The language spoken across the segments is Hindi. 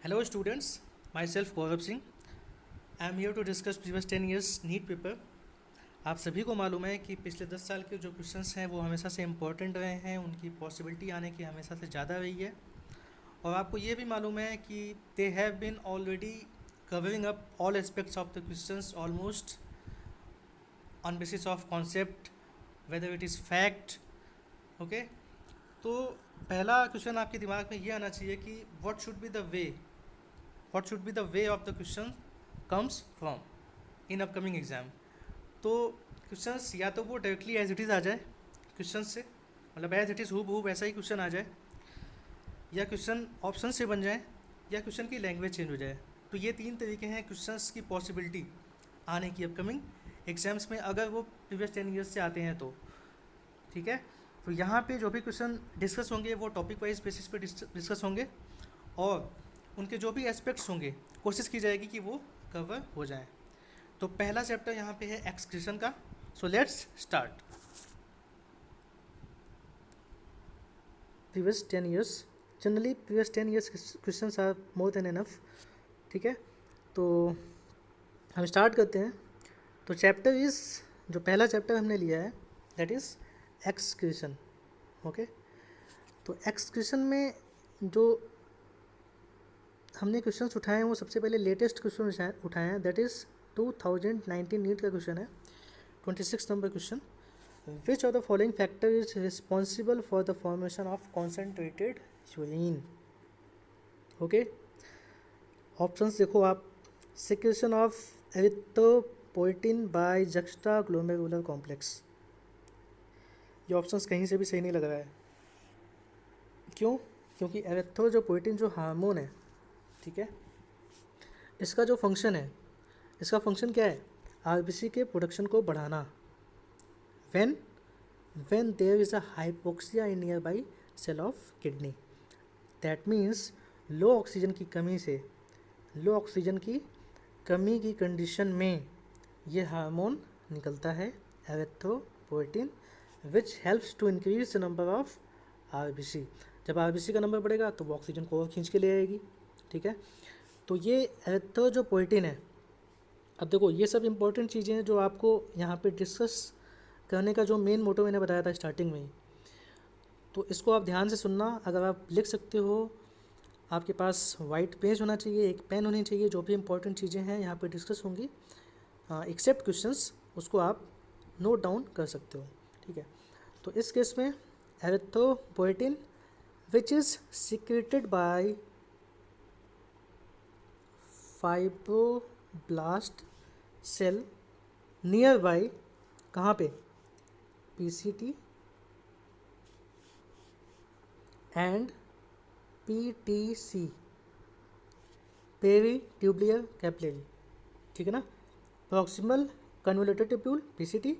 Hello students, myself Gaurav Singh. I am here to discuss previous 10 years NEET paper. आप सभी को मालूम है कि पिछले 10 साल के जो क्वेश्चंस हैं वो हमेशा से इम्पोर्टेंट रहे हैं, उनकी पॉसिबिलिटी आने की हमेशा से ज़्यादा रही है। और आपको ये भी मालूम है कि they have been already covering up all aspects of the questions almost on basis of concept whether it is fact. Okay, तो पहला क्वेश्चन आपके दिमाग में ये आना चाहिए कि what should be the way of the question comes from in upcoming exam. तो क्वेश्चंस या तो वो डायरेक्टली एज इट इज़ आ जाए क्वेश्चन से, मतलब एज इट इज़ हूब ऐसा ही क्वेश्चन आ जाए, या क्वेश्चन ऑप्शन से बन जाए, या क्वेश्चन की लैंग्वेज चेंज हो जाए। तो ये तीन तरीके हैं क्वेश्चंस की पॉसिबिलिटी आने की अपकमिंग एग्जाम्स में, अगर वो प्रीवियस 10 ईयर्स से आते हैं तो। ठीक है, तो यहाँ पे जो भी क्वेश्चन डिस्कस होंगे वो टॉपिक वाइज बेसिस पे डिस्कस होंगे, और उनके जो भी एस्पेक्ट्स होंगे कोशिश की जाएगी कि वो कवर हो जाए। तो पहला चैप्टर यहाँ पे है एक्सक्रीशन का। So let's start. Previous 10 years, generally previous 10 years questions are more than enough. ठीक है, तो हम स्टार्ट करते हैं। तो चैप्टर इज़, जो पहला चैप्टर हमने लिया है दैट इज़ एक्सक्रीशन। ओके, तो एक्सक्रीशन में जो हमने क्वेश्चंस उठाए हैं वो सबसे पहले लेटेस्ट क्वेश्चन उठाए हैं, दैट इज़ 2019 नीट का क्वेश्चन है, 26 number question. Which of the following factor is responsible for the formation of concentrated urine. Okay, options देखो आप। Secretion of erythropoietin by juxta glomerular complex. ये ऑप्शंस कहीं से भी सही नहीं लग रहा है। क्यों? क्योंकि एरिथ्रो जो पोइटिन जो हार्मोन है, ठीक है, इसका जो फंक्शन है, इसका फंक्शन क्या है? आरबीसी के प्रोडक्शन को बढ़ाना। When there is a hypoxia in near by cell of kidney, that means low oxygen की कमी की कंडीशन में ये हार्मोन निकलता है erythropoietin, which helps to increase the number of RBC. जब आरबीसी का नंबर बढ़ेगा तो वो ऑक्सीजन को और खींच के ले आएगी। ठीक है, तो ये एरिथ्रो जो पोइटिन है, अब देखो ये सब इंपॉर्टेंट चीज़ें हैं जो आपको यहाँ पे डिस्कस करने का जो मेन मोटो मैंने बताया था स्टार्टिंग में ही, तो इसको आप ध्यान से सुनना। अगर आप लिख सकते हो, आपके पास वाइट पेज होना चाहिए, एक पेन होनी चाहिए, जो भी इंपॉर्टेंट चीज़ें हैं यहाँ पे डिस्कस होंगी एक्सेप्ट क्वेश्चंस, उसको आप नोट डाउन कर सकते हो। ठीक है, तो इस केस में erythropoietin which is secreted by fibroblast cell near by, कहाँ पे? PCT and PTC, peritubular capillary. ठीक है ना, proximal convoluted tubule PCT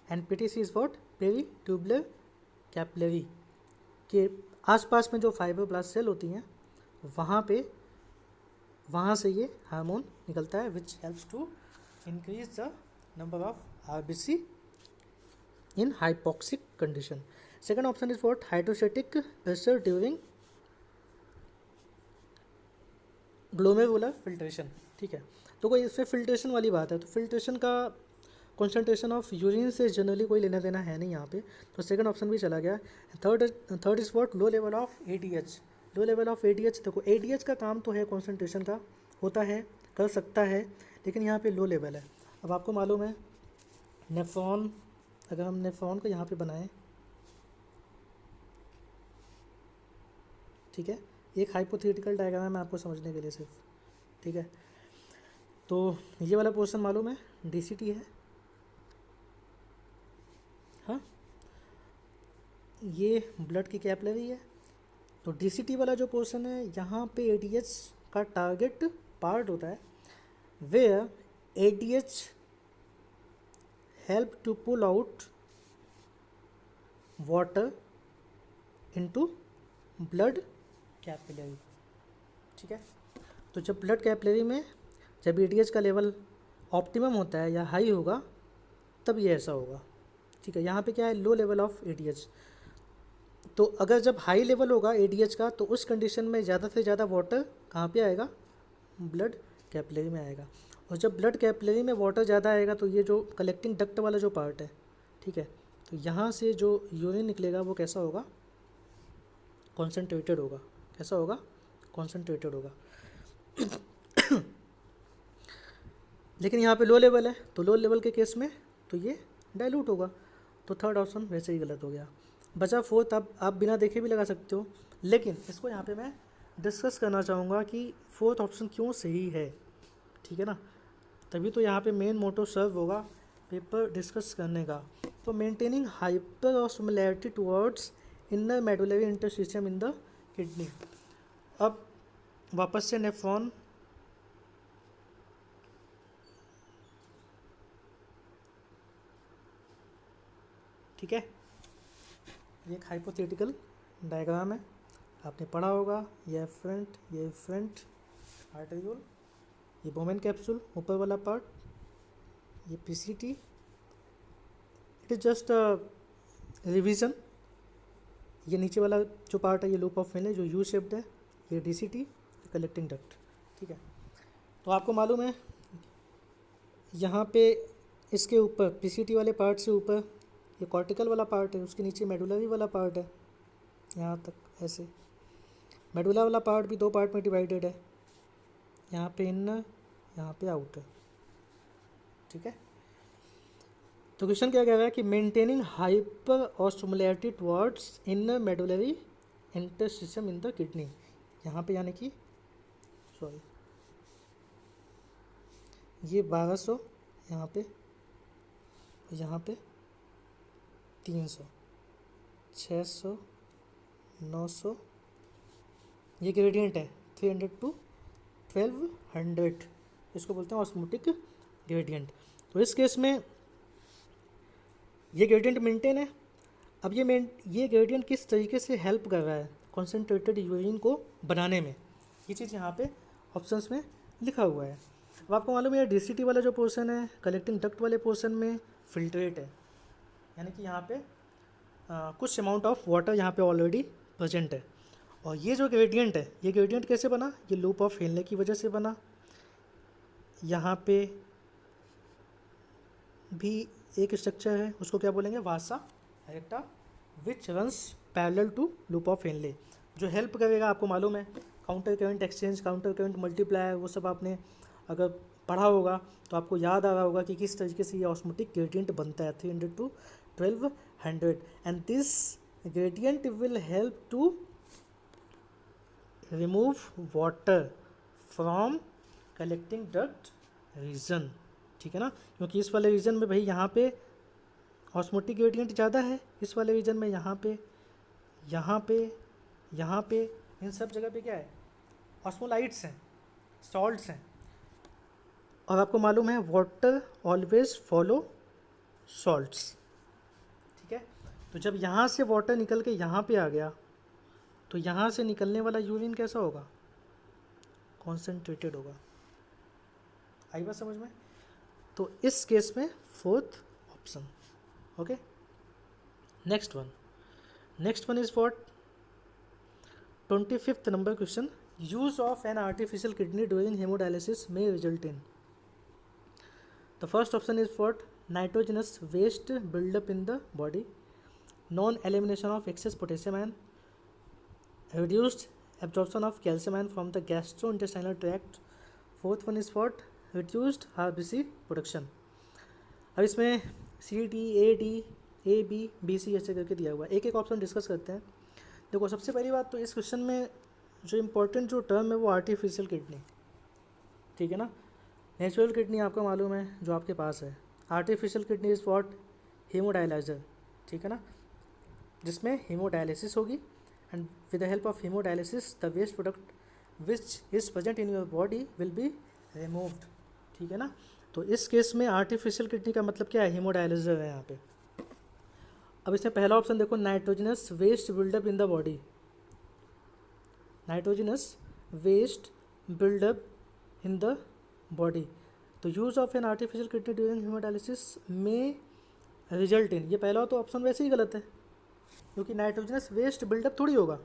and PTC is what? Peritubular capillary के आसपास में जो फाइब्रोब्लास्ट सेल होती हैं वहाँ से ये हार्मोन निकलता है, which helps to increase the number of RBC in hypoxic condition. Second option is what? Hydrostatic pressure during glomerular filtration. ठीक है, तो कोई इसमें फिल्ट्रेशन वाली बात है, तो फिल्ट्रेशन का कॉन्सेंट्रेशन ऑफ यूरिन से जनरली कोई लेना देना है नहीं यहाँ पे, तो सेकंड ऑप्शन भी चला गया। Third is what? Low level of ADH. Low level of ADH, देखो एडीएच का काम तो है कॉन्सेंट्रेशन का, होता है, कर सकता है, लेकिन यहाँ पे लो लेवल है। अब आपको मालूम है नेफ्रॉन, अगर हम नेफ्रॉन को यहाँ पे बनाएं, ठीक है, एक हाइपोथेटिकल डायग्राम है आपको समझने के लिए सिर्फ। ठीक है, तो ये वाला पोर्शन मालूम है डीसीटी है, हाँ, ये ब्लड की कैपिलरी है। तो डीसीटी वाला जो पोर्शन है, यहाँ पे एडीएच का टारगेट पार्ट होता है, where ADH help to pull out water into blood capillary. ठीक है, तो जब ब्लड कैपिलरी में जब एडीएच का लेवल ऑप्टिमम होता है या हाई होगा तब ये ऐसा होगा। ठीक है, यहाँ पे क्या है? Low level of ADH. तो अगर जब हाई लेवल होगा एडीएच का तो उस कंडीशन में ज़्यादा से ज़्यादा वाटर कहाँ पे आएगा, ब्लड कैपिलरी में आएगा। और जब ब्लड कैपिलरी में वाटर ज़्यादा आएगा तो ये जो कलेक्टिंग डक्ट वाला जो पार्ट है, ठीक है, तो यहाँ से जो यूरिन निकलेगा वो कैसा होगा, कॉन्सेंट्रेटेड होगा। कैसा होगा, कॉन्सेंट्रेटेड होगा। लेकिन यहाँ पे लो लेवल है, तो लो लेवल के केस में तो ये डाइल्यूट होगा। तो थर्ड ऑप्शन वैसे ही गलत हो गया। बचा फोर्थ। अब आप बिना देखे भी लगा सकते हो, लेकिन इसको यहाँ पे मैं डिस्कस करना चाहूँगा कि फोर्थ ऑप्शन क्यों सही है, ठीक है ना। तभी तो यहाँ पे मेन मोटो सर्व होगा पेपर डिस्कस करने का। तो maintaining hyper osmolarity towards inner medullary interstitium in the kidney. अब वापस से नेफ्रॉन, ठीक है, ये एक हाइपोथेटिकल डायग्राम है, आपने पढ़ा होगा। ये फ्रंट आर्टेरियोल, ये बोमेन कैप्सूल ऊपर वाला पार्ट, ये PCT. It is just revision. ये नीचे वाला जो पार्ट है ये लूप ऑफ फेनले जो यू शेप्ड है, ये डीसीटी कलेक्टिंग डक्ट, ठीक है। तो आपको मालूम है यहाँ पे इसके ऊपर पीसीटी वाले पार्ट से ऊपर ये कॉर्टिकल वाला पार्ट है, उसके नीचे मेडुलरी वाला पार्ट है, यहाँ तक ऐसे। मेडुला वाला पार्ट भी दो पार्ट में डिवाइडेड है, यहाँ पे इनर, यहाँ पे आउटर, ठीक है। तो क्वेश्चन क्या कह रहा है कि maintaining hyper osmolarity towards inner medullary interstitium in the kidney. यहाँ पे यानी कि सॉरी ये 1200, यहाँ पे 300, 600, 900, ये ग्रेडियंट है 300 to 1200, इसको बोलते हैं ऑस्मोटिक ग्रेडियंट। तो इस केस में ये ग्रेडियंट मेंटेन है। अब ये ग्रेडियंट किस तरीके से हेल्प कर रहा है कॉन्सेंट्रेटेड यूरिन को बनाने में, ये चीज़ यहाँ पे ऑप्शंस में लिखा हुआ है। अब आपको मालूम है डीसीटी वाला जो पोर्शन है कलेक्टिंग डक्ट वाले पोर्शन में फिल्ट्रेट है, यानी कि यहाँ पे कुछ अमाउंट ऑफ वाटर यहाँ पे ऑलरेडी प्रेजेंट है। और ये जो ग्रेडियंट है, ये ग्रेडियंट कैसे बना, ये लूप ऑफ हेनले की वजह से बना। यहाँ पे भी एक स्ट्रक्चर है, उसको क्या बोलेंगे, vasa recta, which runs parallel to loop of Henle, जो हेल्प करेगा। आपको मालूम है counter current exchange, counter current multiplier, वो सब आपने अगर पढ़ा होगा तो आपको याद आ रहा होगा कि किस तरीके से ये ऑस्मोटिक ग्रेडियंट बनता है 300 to 1200, and this gradient will help to remove water from collecting duct region, ठीक है ना। क्योंकि इस वाले रीजन में भाई यहाँ पे ऑस्मोटिक ग्रेडियंट ज़्यादा है, इस वाले रीजन में यहाँ पे इन सब जगह पे क्या है, ऑस्मोलाइट्स हैं, सॉल्ट्स हैं। और आपको मालूम है वाटर ऑलवेज फॉलो सॉल्ट्स, ठीक है। तो जब यहाँ से वाटर निकल के यहाँ पे आ गया तो यहाँ से निकलने वाला यूरिन कैसा होगा, कॉन्सेंट्रेटेड होगा। आई बात समझ में। तो इस केस में fourth option, okay. Next one is what, 25th number question, use of an artificial kidney during haemodialysis में result in. The first option is what, nitrogenous waste buildup in the body, non elimination of excess potassium and reduced absorption of calcium ion from the gastrointestinal tract. Fourth one is what, reduced RBC production. अब इसमें C D A D A B B C ऐसे करके दिया हुआ है, एक एक ऑप्शन डिस्कस करते हैं। देखो सबसे पहली बात तो इस क्वेश्चन में जो इम्पोर्टेंट जो टर्म है वो आर्टिफिशियल किडनी, ठीक है ना। नेचुरल किडनी आपको मालूम है जो आपके पास है, आर्टिफिशियल किडनी इज़ व्हाट, हीमोडायलाइजर, ठीक है ना, जिसमें हीमोडायलिसिस होगी and with the help of hemodialysis the waste product which is present in your body will be removed, ठीक है ना। तो इस केस में आर्टिफिशियल किडनी का मतलब क्या है, हीमोडायलिजर है यहाँ पे। अब इसमें पहला ऑप्शन देखो, nitrogenous waste buildup in the body, nitrogenous waste buildup in the body. तो use of an artificial kidney during haemodialysis में रिजल्ट इन, ये पहला तो ऑप्शन वैसे ही गलत है, क्योंकि नाइट्रोजनस वेस्ट बिल्डअप थोड़ी होगा,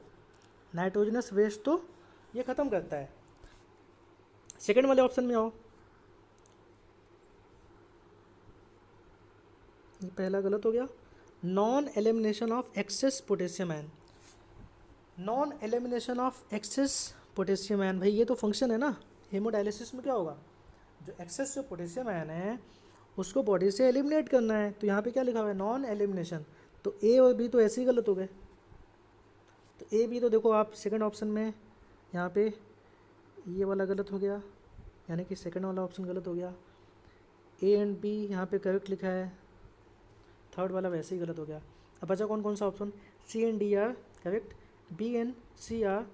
नाइट्रोजनस वेस्ट तो ये ख़त्म करता है। सेकंड वाले ऑप्शन में आओ, ये पहला गलत हो गया। Non elimination of excess potassium ion, non elimination of excess potassium ion, भाई ये तो फंक्शन है ना। हेमोडायलिसिस में क्या होगा, जो एक्सेस जो पोटेशियम आयन है उसको बॉडी से एलिमिनेट करना है, तो यहाँ पे क्या लिखा हुआ है, नॉन एलिमिनेशन। तो ए और बी तो ऐसे ही गलत हो गए। तो ए बी तो देखो आप सेकंड ऑप्शन में यहाँ पे ये वाला गलत हो गया, यानी कि सेकंड वाला ऑप्शन गलत हो गया। ए एंड बी यहाँ पे करेक्ट लिखा है, थर्ड वाला वैसे ही गलत हो गया। अब बचा कौन कौन सा option, C and D are correct, B and C are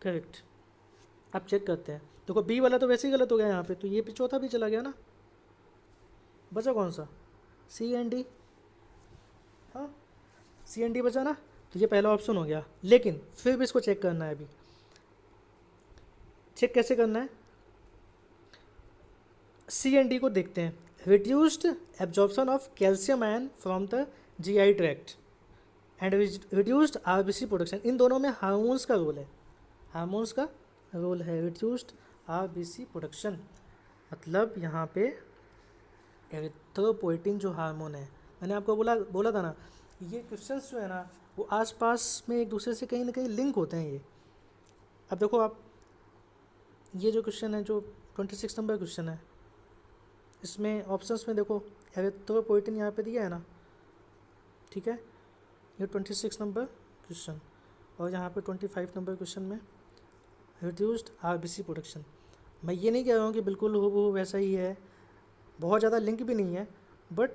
correct. अब चेक करते हैं, देखो बी वाला तो वैसे ही गलत हो गया यहाँ पे, तो ये भी चौथा भी चला गया ना। बचा कौन सा, सी एंड डी, हाँ सी एंड डी बचा ना, तो ये पहला ऑप्शन हो गया। लेकिन फिर भी इसको चेक करना है। अभी चेक कैसे करना है, सी एंड डी को देखते हैं। Reduced absorption of calcium ion from the GI tract and reduced RBC production, इन दोनों में हार्मोन्स का रोल है, हार्मोन्स का रोल है रिड्यूस्ड आरबीसी प्रोडक्शन। मतलब यहाँ पे एरिथ्रोपोएटिन जो हार्मोन है, मैंने आपको बोला था ना, ये क्वेश्चंस जो है ना वो आसपास में एक दूसरे से कहीं ना कहीं लिंक होते हैं ये। अब देखो आप, ये जो क्वेश्चन है जो 26 नंबर क्वेश्चन है, इसमें ऑप्शंस में देखो एरिथ्रोपोएटिन यहाँ पे दिया है ना, ठीक है, ये 26 नंबर क्वेश्चन, और यहाँ पे 25 नंबर क्वेश्चन में रिड्यूस्ड आरबीसी प्रोडक्शन। मैं ये नहीं कह रहा हूँ कि बिल्कुल वो वैसा ही है, बहुत ज़्यादा लिंक भी नहीं है, बट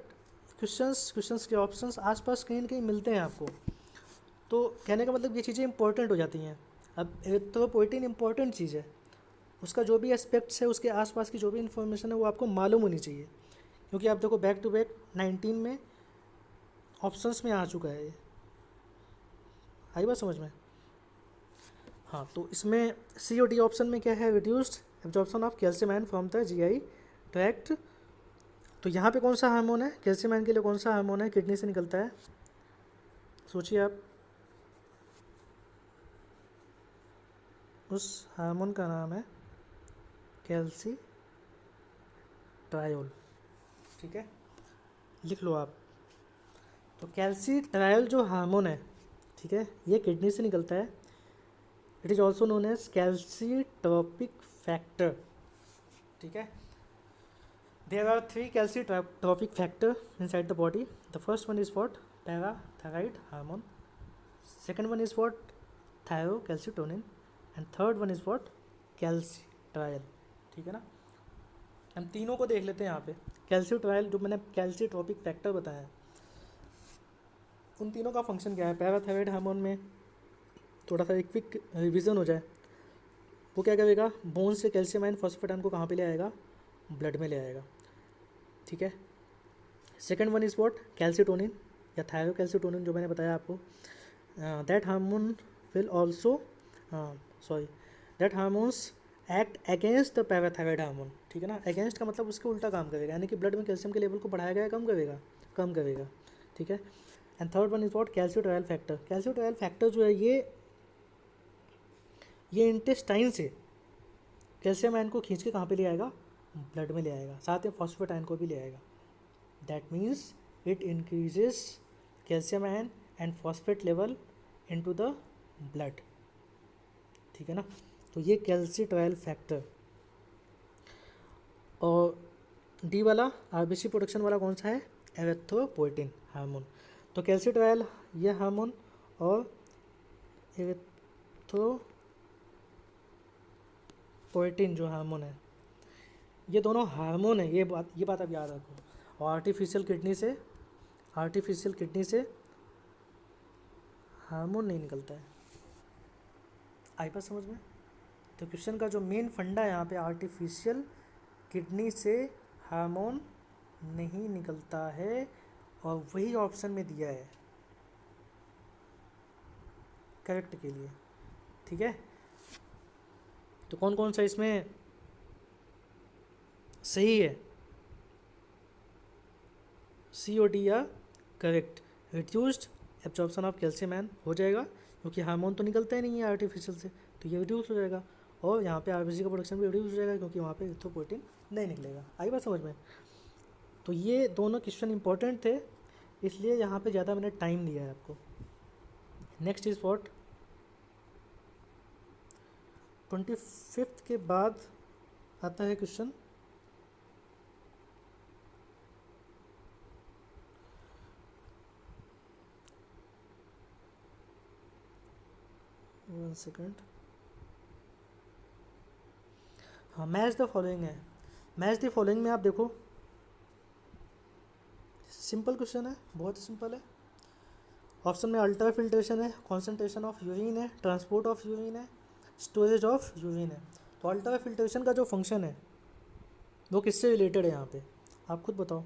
क्वेश्चंस के ऑप्शंस आसपास कहीं ना कहीं मिलते हैं आपको। तो कहने का मतलब ये चीज़ें इंपॉर्टेंट हो जाती हैं। अब एरिथ्रोपोएटिन इंपॉर्टेंट चीज़ है, उसका जो भी एस्पेक्ट्स है, उसके आसपास की जो भी इन्फॉर्मेशन है वो आपको मालूम होनी चाहिए, क्योंकि आप देखो बैक टू बैक 19 में ऑप्शंस में आ चुका है ये। आई बात समझ में, हाँ। तो इसमें सी और डी ऑप्शन में क्या है, reduced absorption of calcium ion from the GI tract. तो यहाँ पे कौन सा हार्मोन है, कैल्शियम आयन के लिए कौन सा हार्मोन है किडनी से निकलता है, सोचिए आप। उस हार्मोन का नाम है कैल्सीट्रायोल, ठीक है, लिख लो आप। तो कैल्सीट्रायोल जो हार्मोन है, ठीक है, ये किडनी से निकलता है। It is also known as calcitropic factor, ठीक है। There are 3 calcitropic factor inside the body. The first one is what, parathyroid hormone, second one is what, thyrocalcitonin, and third one is what, calcitriol, ठीक है ना। हम तीनों को देख लेते हैं यहाँ पे। कैल्सीट्रायल जो मैंने कैल्सीट्रोपिक फैक्टर बताया है, उन तीनों का फंक्शन क्या है। पैराथायराइड हार्मोन में थोड़ा सा एक क्विक रिवीजन हो जाए, वो क्या करेगा, बोन से कैल्शियम आयन फॉस्फेट आयन को कहाँ पे ले आएगा, ब्लड में ले आएगा, ठीक है। Second one is what, calcitonin या थायरोकैल्सिटोनिन जो मैंने बताया आपको, that hormone will also that hormones act against the parathyroid hormone, ठीक है ना। अगेंस्ट का मतलब उसके उल्टा काम करेगा, यानी कि ब्लड में कैल्शियम के लेवल को बढ़ाएगा या कम करेगा, ठीक है। And third one is what, calcitriol factor. Calcitriol factor जो है ये इंटेस्टाइन से कैल्शियम आयन को खींच के कहाँ पे ले आएगा, ब्लड में ले आएगा, साथ में फॉस्फेट आयन को भी ले आएगा। That means it increases calcium ion and phosphate level into the blood, ठीक है ना। तो ये कैल्सीट्रायल फैक्टर। और डी वाला आरबीसी प्रोडक्शन वाला कौन सा है, एरिथ्रोपोएटिन हार्मोन। तो कैल्सीट्रायल ये हार्मोन और एरिथ्रोपोएटिन जो हार्मोन है, ये दोनों हार्मोन है, ये बात आप याद रखो। और आर्टिफिशियल किडनी से हार्मोन नहीं निकलता है। आई बात समझ में। तो क्वेश्चन का जो मेन फंडा है यहाँ पे, आर्टिफिशियल किडनी से हार्मोन नहीं निकलता है, और वही ऑप्शन में दिया है करेक्ट के लिए, ठीक है। तो कौन कौन सा इसमें सही है, सी और D are correct. Reduced absorption of calcium ion हो जाएगा, क्योंकि हार्मोन तो निकलता ही नहीं है आर्टिफिशियल से, तो ये रिड्यूस हो जाएगा। और यहाँ पे आरबीसी का प्रोडक्शन भी रिड्यूस हो जाएगा, क्योंकि वहाँ पे इरिथ्रोपोइटिन नहीं निकलेगा। आई बात समझ में? तो ये दोनों क्वेश्चन इंपॉर्टेंट थे, इसलिए यहाँ पे ज़्यादा मैंने टाइम दिया है आपको। नेक्स्ट इज़ व्हाट, 25 के बाद आता है क्वेश्चन वन सेकेंड, हाँ मैच द फॉलोइंग है। मैच द फॉलोइंग में आप देखो, सिंपल क्वेश्चन है, बहुत ही सिंपल है। ऑप्शन में अल्ट्रा फिल्ट्रेशन है, कॉन्सेंट्रेशन ऑफ यूरिन है, ट्रांसपोर्ट ऑफ यूरिन है, स्टोरेज ऑफ यूरिन है। तो अल्ट्रा फिल्ट्रेशन का जो फंक्शन है वो किससे रिलेटेड है यहाँ पे, आप खुद बताओ।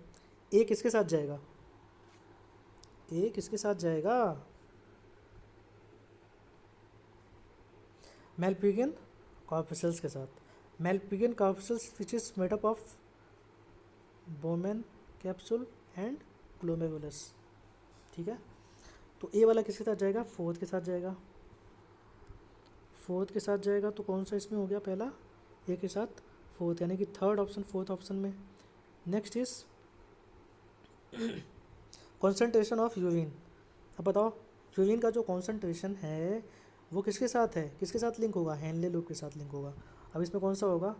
ए किसके साथ जाएगा, ए किसके साथ जाएगा, मेलपिगियन कॉर्पसेल्स के साथ। Malpighian corpuscles which is made up of Bowman capsule and glomerulus, ठीक है। तो ए वाला किसके साथ जाएगा, फोर्थ के साथ जाएगा। फोर्थ के साथ जाएगा तो कौन सा इसमें हो गया, पहला ए के साथ फोर्थ, यानी कि थर्ड ऑप्शन फोर्थ ऑप्शन में। Next is concentration of urine. अब बताओ यूरिन का जो कॉन्सेंट्रेशन है वो किसके साथ है, किसके साथ लिंक होगा, हेनले लूप के साथ लिंक होगा। अब इसमें कौन सा होगा,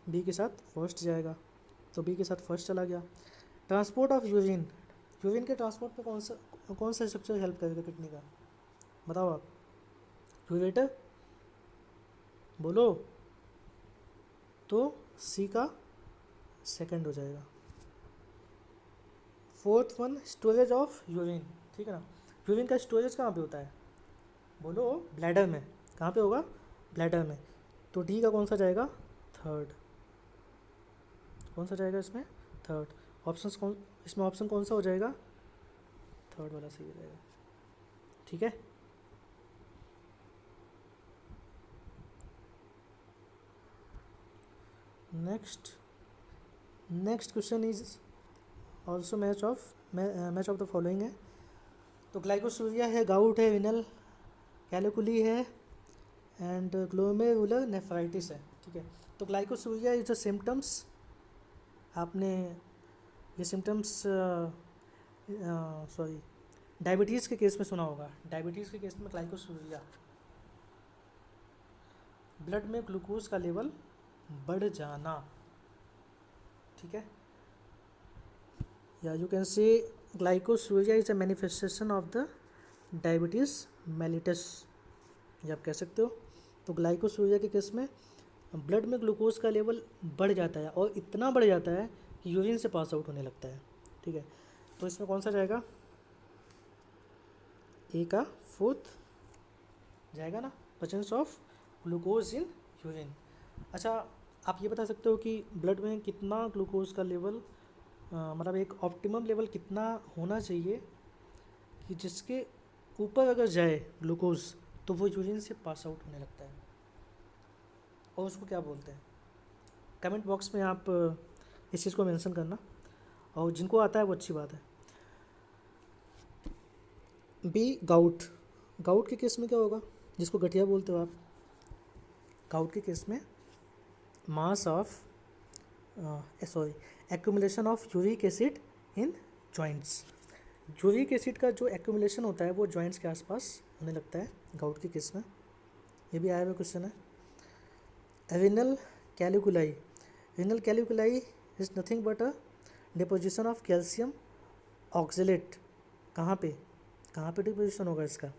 बी के साथ फर्स्ट जाएगा, तो बी के साथ फर्स्ट चला गया। ट्रांसपोर्ट ऑफ यूरिन, यूरिन के ट्रांसपोर्ट में कौन सा स्ट्रक्चर हेल्प करेगा किडनी का, बताओ आप, यूरेटर बोलो, तो सी का सेकंड हो जाएगा। Fourth one storage of urine, ठीक है ना। यूरिन का स्टोरेज कहाँ पे होता है, बोलो, ब्लैडर में। कहाँ पे होगा, ब्लैडर में। तो डी का कौन सा जाएगा, थर्ड। कौन सा जाएगा इसमें, थर्ड। ऑप्शन कौन, इसमें ऑप्शन कौन सा हो जाएगा, थर्ड वाला सही हो जाएगा, ठीक है। Next question is also match of the following है। तो ग्लाइकोसूरिया है, गाउट है, विनल कैलिकुली है एंड ग्लोमेरुलर नेफ्राइटिस है, ठीक है। तो ग्लाइकोसूरिया इज द सिम्टम्स, आपने ये सिम्टम्स सॉरी डायबिटीज़ के केस में सुना होगा। डायबिटीज़ के केस में ग्लाइकोसूरिया, ब्लड में ग्लूकोज का लेवल बढ़ जाना, ठीक है। या you can say glycosuria is a manifestation of the diabetes mellitus, ये आप कह सकते हो। तो ग्लाइकोसूरिया के केस में ब्लड में ग्लूकोज का लेवल बढ़ जाता है, और इतना बढ़ जाता है कि यूरिन से पास आउट होने लगता है, ठीक है। तो इसमें कौन सा जाएगा, ए का फोर्थ जाएगा ना, presence of glucose in urine. अच्छा, आप ये बता सकते हो कि ब्लड में कितना ग्लूकोज का लेवल, मतलब एक ऑप्टिमम लेवल कितना होना चाहिए कि जिसके ऊपर अगर जाए ग्लूकोज तो वो यूरिन से पास आउट होने लगता है, और उसको क्या बोलते हैं। कमेंट बॉक्स में आप इस चीज़ को मेंशन करना, और जिनको आता है वो अच्छी बात है। बी गाउट, गाउट के केस में क्या होगा, जिसको गठिया बोलते हो आप। गाउट के केस में mass of accumulation of uric acid in joints. Uric acid का जो एक्यूमुलेशन होता है वो जॉइंट्स के आसपास होने लगता है गाउट के केस में। ये भी आया हुआ क्वेश्चन है। Renal calculi, renal calculi is nothing but a deposition of calcium oxalate. कहाँ पे डिपोजिशन होगा इसका,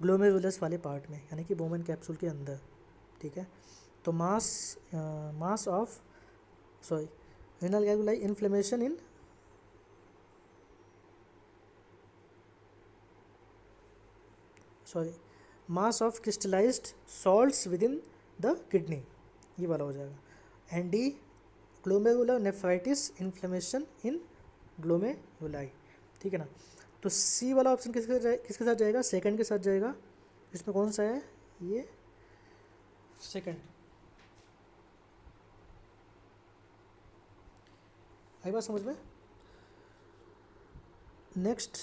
ग्लोमेरुलस वाले पार्ट में, यानी कि बोमेन कैप्सूल के अंदर, ठीक है। तो mass of renal calculi inflammation in mass of crystallised salts within the kidney, ये वाला हो जाएगा। And D glomerular nephritis inflammation in glomeruli, ठीक है ना। तो सी वाला ऑप्शन किसके साथ जाएगा, सेकंड के साथ जाएगा। इसमें कौन सा है, ये सेकंड। आई बात समझ में। Next,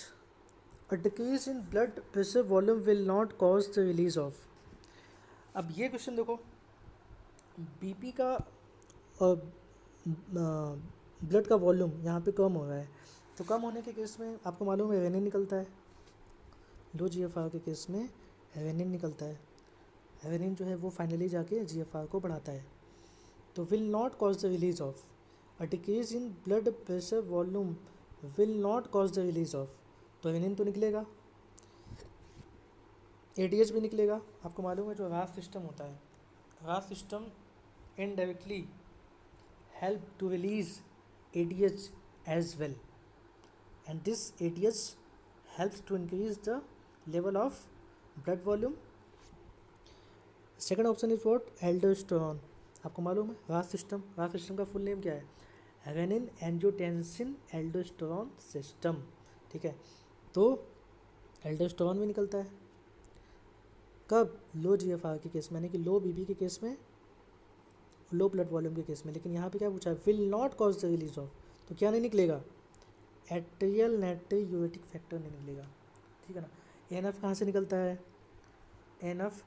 a decrease in blood pressure volume will not cause the release of. अब ये क्वेश्चन देखो, बीपी का और ब्लड का वॉल्यूम यहाँ पे कम हो रहा है, तो कम होने के केस में आपको मालूम है रेनिन निकलता है। लो जीएफआर के केस में रेनिन निकलता है। रेनिन जो है वो फाइनली जाके जीएफआर को बढ़ाता है। तो will not cause the release of, a decrease in blood pressure volume will not cause the release of, तो रेनिन तो निकलेगा, एडीएच भी निकलेगा। आपको मालूम है जो रास सिस्टम होता है, रास system indirectly help to release ADH as well, and this ADH helps to increase the level of blood volume. Second option is what? Aldosterone. आपको मालूम है रास सिस्टम का फुल नेम क्या है? Renin angiotensin aldosterone system. ठीक है, तो एल्डोस्टेरोन भी निकलता है कब? लो जीएफआर के केस में, यानी कि लो बीपी के केस में, लो ब्लड वॉल्यूम के केस में। लेकिन यहाँ पे क्या पूछा है? Will not cause the release of, तो क्या नहीं निकलेगा? एट्रियल नाइट्रियूरेटिक फैक्टर नहीं निकलेगा। ठीक है ना। एनएफ कहाँ से निकलता है? NF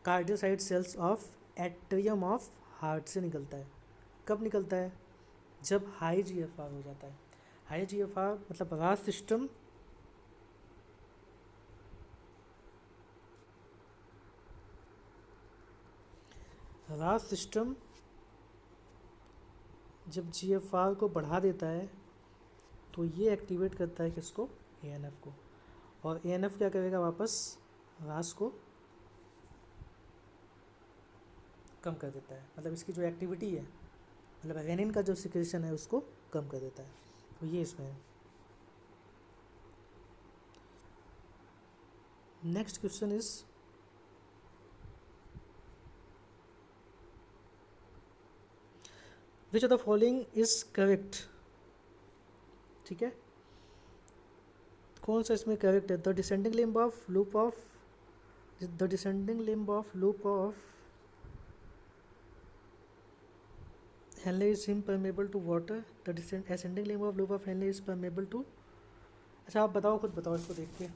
cardiocyte cells of atrium of heart से निकलता है। कब निकलता है? जब हाई जीएफआर हो जाता है। हाई जीएफआर मतलब रास सिस्टम जब जीएफआर को बढ़ा देता है तो ये एक्टिवेट करता है किसको? एएनएफ को। और एएनएफ क्या करेगा? वापस रास को कम कर देता है, मतलब इसकी जो एक्टिविटी है, मतलब रेनिन का जो सिक्रेशन है उसको कम कर देता है। तो ये इसमें है। Next question is, which of the following is correct? ठीक है, कौन सा इसमें करेक्ट है? The descending limb of loop of Henle is impermeable to water. The ascending limb of loop of Henle is permeable to। अच्छा आप बताओ, खुद बताओ इसको देख के,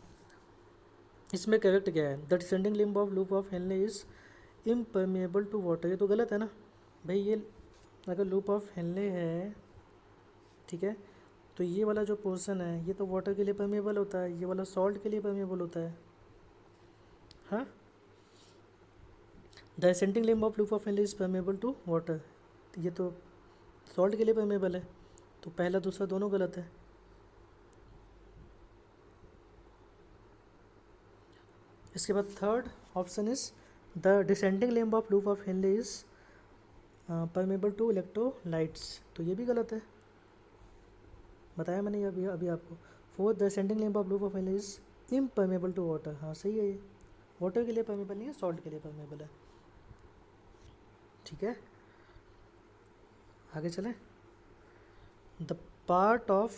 इसमें करेक्ट क्या है? The descending limb of loop of Henle is impermeable to water. ये तो गलत है ना भाई। ये अगर लूप ऑफ हेनले है, ठीक है, तो ये वाला जो पोर्शन है ये तो वाटर के लिए परमेबल होता है, ये वाला सॉल्ट के लिए परमेबल होता है। हाँ, the ascending limb of loop of Henle is permeable to water, ये तो सॉल्ट के लिए परमेबल है। तो पहला दूसरा दोनों गलत है। इसके बाद third option is the descending limb of loop of Henle is permeable to electrolytes, तो ये भी गलत है, बताया मैंने अभी आपको। Fourth, the ascending limb of loop of Henle is impermeable to water, हाँ सही है, ये वाटर के लिए परमेबल नहीं है, सॉल्ट के लिए परमेबल है। ठीक है, आगे चलें। The part of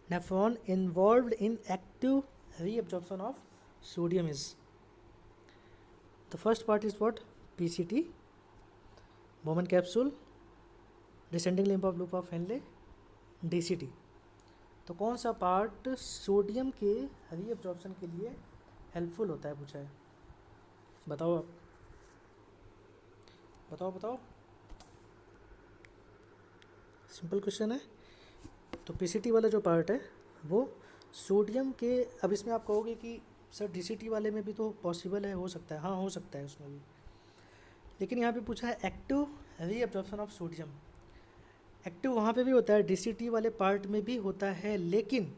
nephron involved in active reabsorption of sodium is, the first part is what? PCT, Bowman capsule, descending limb of loop of Henley, DCT. तो कौन सा पार्ट सोडियम के रीअब्जॉर्प्शन के लिए हेल्पफुल होता है, पूछा है। बताओ आप, बताओ। सिंपल क्वेश्चन है। तो पीसीटी वाला जो पार्ट है वो सोडियम के, अब इसमें आप कहोगे कि सर डीसीटी वाले में भी तो पॉसिबल है, हो सकता है, हाँ हो सकता है उसमें भी, लेकिन यहाँ पे पूछा है active reabsorption of sodium. Active वहाँ पे भी होता है, डीसीटी वाले पार्ट में भी होता है, लेकिन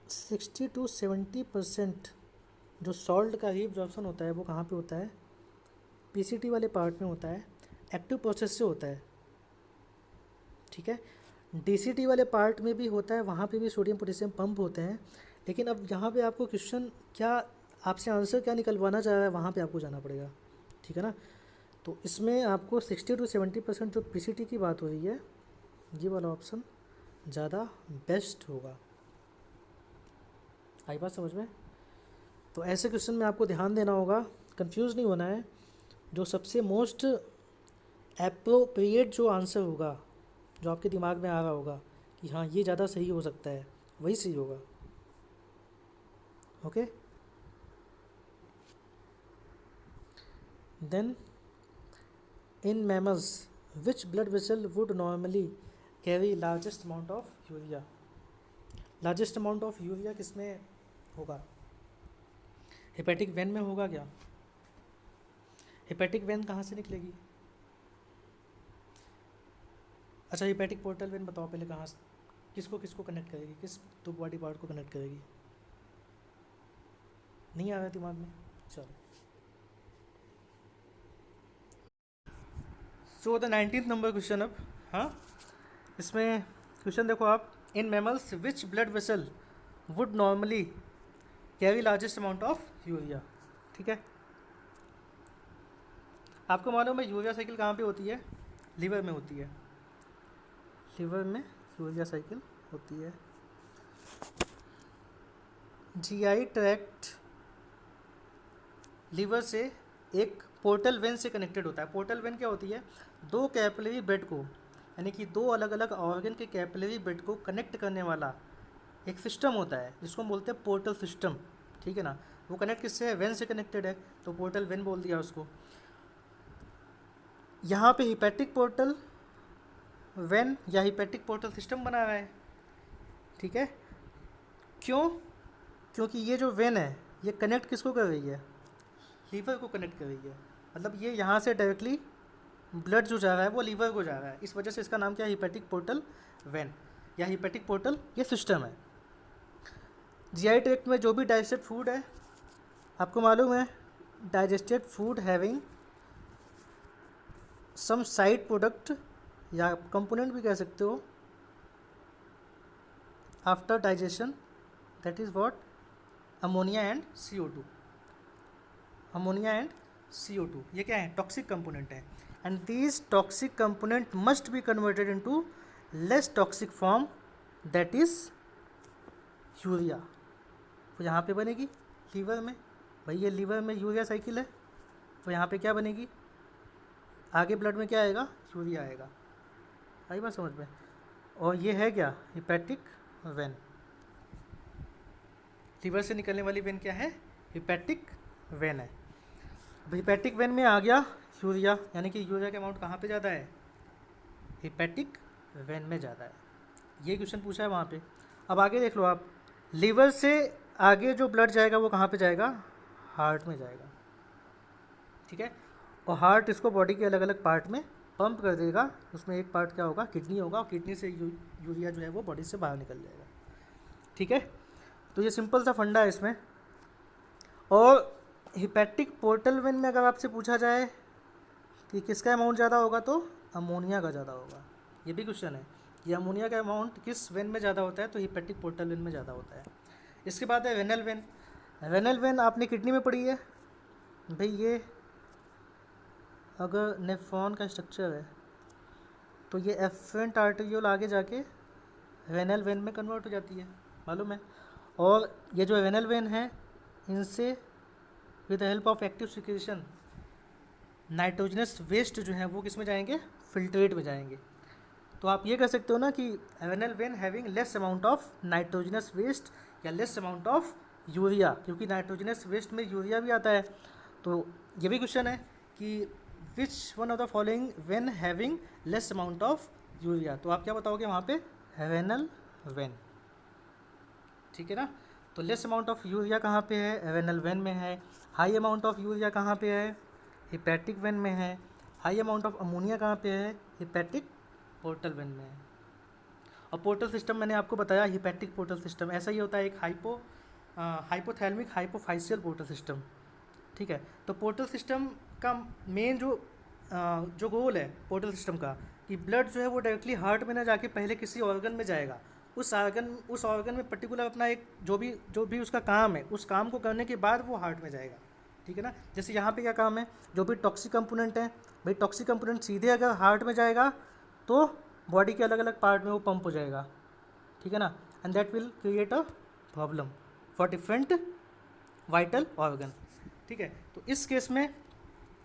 60 to 70% जो सॉल्ट का रीअब्जॉर्प्शन होता है वो कहाँ पे होता है? पीसीटी वाले पार्ट में होता है, एक्टिव प्रोसेस से होता है। ठीक है, डीसीटी वाले पार्ट में भी होता है, वहाँ पे भी सोडियम पोटेशियम पंप होते हैं, लेकिन अब यहाँ पे आपको क्वेश्चन क्या, आपसे आंसर क्या निकलवाना चाह रहा है, वहाँ पे आपको जाना पड़ेगा। ठीक है ना। तो इसमें आपको 60 to 70% जो पीसीटी की बात हो रही है, ये वाला ऑप्शन ज़्यादा बेस्ट होगा। आई बात समझ में? तो ऐसे क्वेश्चन में आपको ध्यान देना होगा, कंफ्यूज नहीं होना है। जो सबसे मोस्ट एप्रोप्रिएट जो आंसर होगा जो आपके दिमाग में आ रहा होगा कि हाँ ये ज़्यादा सही हो सकता है, वही सही होगा। Okay, then in mammals which blood vessel would normally carry largest amount of urea. Largest amount of urea किस में होगा? हेपेटिक वेन में होगा क्या? हेपेटिक वेन कहाँ से निकलेगी? अच्छा, हेपेटिक पोर्टल वेन बताओ पहले कहाँ से, किसको किसको कनेक्ट करेगी, किस दो बॉडी पार्ट को कनेक्ट करेगी? नहीं आ रहा दिमाग में? चलो, so the 19th number question अब। हाँ, इसमें क्वेश्चन देखो आप, इन mammals which blood vessel would normally carry largest amount of urea. ठीक है, आपको मालूम है यूरिया साइकिल कहाँ पे होती है? लीवर में होती है। लीवर में यूरिया साइकिल होती है। जीआई ट्रैक्ट लीवर से एक पोर्टल वेन से कनेक्टेड होता है। पोर्टल वेन क्या होती है? दो कैपिलरी बेड को, यानी कि दो अलग अलग ऑर्गन के कैपिलरी बेड को कनेक्ट करने वाला एक सिस्टम होता है जिसको हम बोलते हैं पोर्टल सिस्टम। ठीक है ना, वो कनेक्ट किससे है? वेन से कनेक्टेड है, तो पोर्टल वेन बोल दिया उसको। यहाँ पे हिपैटिक पोर्टल वेन या हिपैटिक पोर्टल सिस्टम बना हुआ है। ठीक है, क्यों? क्योंकि ये जो वेन है ये कनेक्ट किसको कर रही है? लीवर को कनेक्ट कर रही है। मतलब ये यहाँ से डायरेक्टली ब्लड जो जा रहा है वो लीवर को जा रहा है, इस वजह से इसका नाम क्या है? हिपैटिक पोर्टल वेन या हिपैटिक पोर्टल ये सिस्टम है। जीआई ट्रैक्ट में जो भी डाइजेस्टेड फूड है, आपको मालूम है digested food having some side product या कंपोनेंट भी कह सकते हो after digestion, that is what? Ammonia and CO2। Ammonia and CO2 ये क्या है? टॉक्सिक कंपोनेंट है, and these toxic component must be converted into less toxic form, that is urea. तो यहाँ पे बनेगी लीवर में, भाई ये लीवर में यूरिया साइकिल है, तो यहाँ पे क्या बनेगी? आगे ब्लड में क्या आएगा? यूरिया आएगा। आई बात समझ में? और ये है क्या? Hepatic vein. लीवर से निकलने वाली वेन क्या है? हिपैटिक वेन है। अब हिपैटिक वेन में आ गया यूरिया, यानी कि यूरिया का अमाउंट कहाँ पे ज़्यादा है? हिपैटिक वेन में ज़्यादा है। ये क्वेश्चन पूछा है वहाँ पे। अब आगे देख लो आप, लीवर से आगे जो ब्लड जाएगा वो कहाँ पे जाएगा? हार्ट में जाएगा। ठीक है, और हार्ट इसको बॉडी के अलग अलग पार्ट में पंप कर देगा। उसमें एक पार्ट क्या होगा? किडनी होगा, और किडनी से यूरिया जो है वो बॉडी से बाहर निकल जाएगा। ठीक है, तो ये सिंपल सा फंडा है इसमें। और हिपैटिक पोर्टल वेन में अगर आपसे पूछा जाए कि किसका अमाउंट ज़्यादा होगा, तो अमोनिया का ज़्यादा होगा। ये भी क्वेश्चन है, ये अमोनिया का अमाउंट किस वेन में ज़्यादा होता है? तो हिपैटिक पोर्टल वेन में ज़्यादा होता है। इसके बाद है रेनल वेन। रेनल वेन आपने किडनी में पढ़ी है भाई। ये अगर नेफ्रॉन का स्ट्रक्चर है तो ये एफरेंट आर्टेरियोल आगे जाके रेनल वेन में कन्वर्ट हो जाती है, मालूम है। और ये जो रेनल वेन है, इनसे with the help of active secretion nitrogenous waste जो है वो किस में जाएंगे? फिल्ट्रेट में जाएंगे। तो आप ये कह सकते हो ना कि renal vein having less amount of nitrogenous waste या लेस अमाउंट ऑफ यूरिया, क्योंकि नाइट्रोजनस वेस्ट में यूरिया भी आता है। तो ये भी क्वेश्चन है कि which one of the following vein having less amount of urea. तो आप क्या बताओगे वहाँ पे? Renal vein. ठीक है ना, तो लेस अमाउंट ऑफ यूरिया कहाँ पे है? रेनल वेन में है। हाई अमाउंट ऑफ यूरिया कहाँ पे है? हिपैटिक वेन में है। हाई अमाउंट ऑफ अमोनिया कहाँ पे है? हिपैटिक पोर्टल वेन में है। और पोर्टल सिस्टम मैंने आपको बताया, हिपैटिक पोर्टल सिस्टम ऐसा ही होता है, एक हाइपोथैलेमिक हाइपोफाइशियल पोर्टल सिस्टम। ठीक है, तो पोर्टल सिस्टम का मेन जो गोल है पोर्टल सिस्टम का, कि ब्लड जो है वो डायरेक्टली हार्ट में ना जाके पहले किसी ऑर्गन में जाएगा। उस ऑर्गन में पर्टिकुलर अपना एक जो भी उसका काम है, उस काम को करने के बाद वो हार्ट में जाएगा। ठीक है ना, जैसे यहाँ पे क्या काम है? जो भी टॉक्सिक कंपोनेंट है भाई, टॉक्सिक कंपोनेंट सीधे अगर हार्ट में जाएगा तो बॉडी के अलग अलग पार्ट में वो पंप हो जाएगा। ठीक है ना, and that will create a problem for different vital organ. ठीक है, तो इस केस में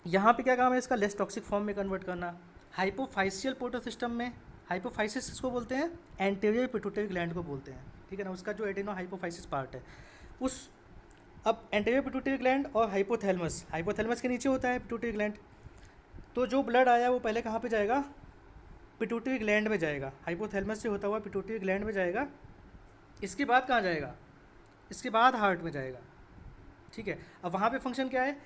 यहाँ पे क्या काम है इसका? लेस टॉक्सिक फॉर्म में कन्वर्ट करना। हाइपोफाइशियल पोर्टल सिस्टम में हाइपोफाइसिस किसको बोलते हैं? एंटीरियर पिट्यूटरी ग्लैंड को बोलते हैं, ठीक है ना, उसका जो एडेनो हाइपोफाइसिस पार्ट है उस। अब एंटीरियर पिट्यूटरी ग्लैंड और हाइपोथैलेमस, हाइपोथैलेमस के नीचे होता है पिट्यूटरी ग्लैंड, तो जो ब्लड आया वो पहले कहाँ पे जाएगा? पिट्यूटरी ग्लैंड में जाएगा, हाइपोथैलेमस से होता हुआ पिट्यूटरी ग्लैंड में जाएगा। इसके बाद कहाँ जाएगा? इसके बाद हार्ट में जाएगा, ठीक है। अब वहाँ पे फंक्शन क्या है?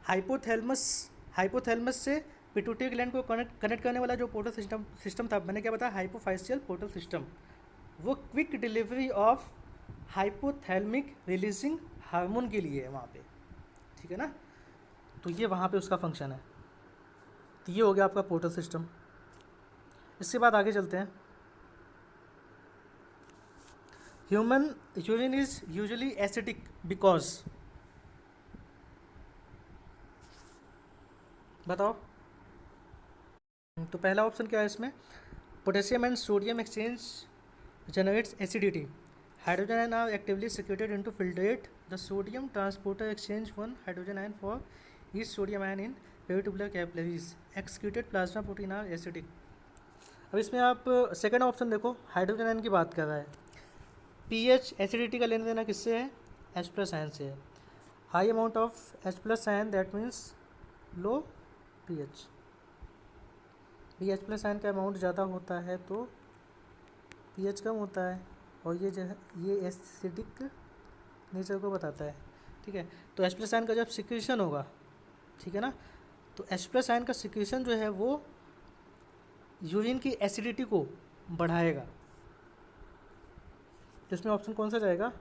हाइपोथैलेमस, हाइपोथैलेमस से पिट्यूटरी ग्लैंड को कनेक्ट करने वाला जो पोर्टल सिस्टम था, मैंने क्या बताया? हाइपोफाइशियल पोर्टल सिस्टम, वो quick delivery of hypothalamic releasing hormone के लिए है वहाँ पे, ठीक है ना। तो ये वहाँ पे उसका फंक्शन है। तो ये हो गया आपका पोर्टल सिस्टम। इसके बाद आगे चलते हैं। Human urine is usually acidic because, बताओ। तो पहला ऑप्शन क्या है इसमें? Potassium and sodium exchange generates acidity. Hydrogen ion are actively secreted into filtrate. The sodium transporter exchange one hydrogen ion for each sodium ion in peritubular capillaries. Excreted plasma protein are acidic. अब इसमें आप सेकंड ऑप्शन देखो, हाइड्रोजन आयन की बात कर रहा है। पीएच एसिडिटी का लेना देना किससे है? H+ आयन से है। High amount of H+ ion that means low pH. H+ ion का अमाउंट ज़्यादा होता है तो पीएच कम होता है, और ये जो है ये एसिडिक नेचर को बताता है, ठीक है। तो H+ आयन का जब सिक्रीशन होगा, ठीक है ना, तो H+ आयन का सिक्रीशन जो है वो यूरिन की एसिडिटी को बढ़ाएगा। तो इसमें ऑप्शन कौन सा जाएगा?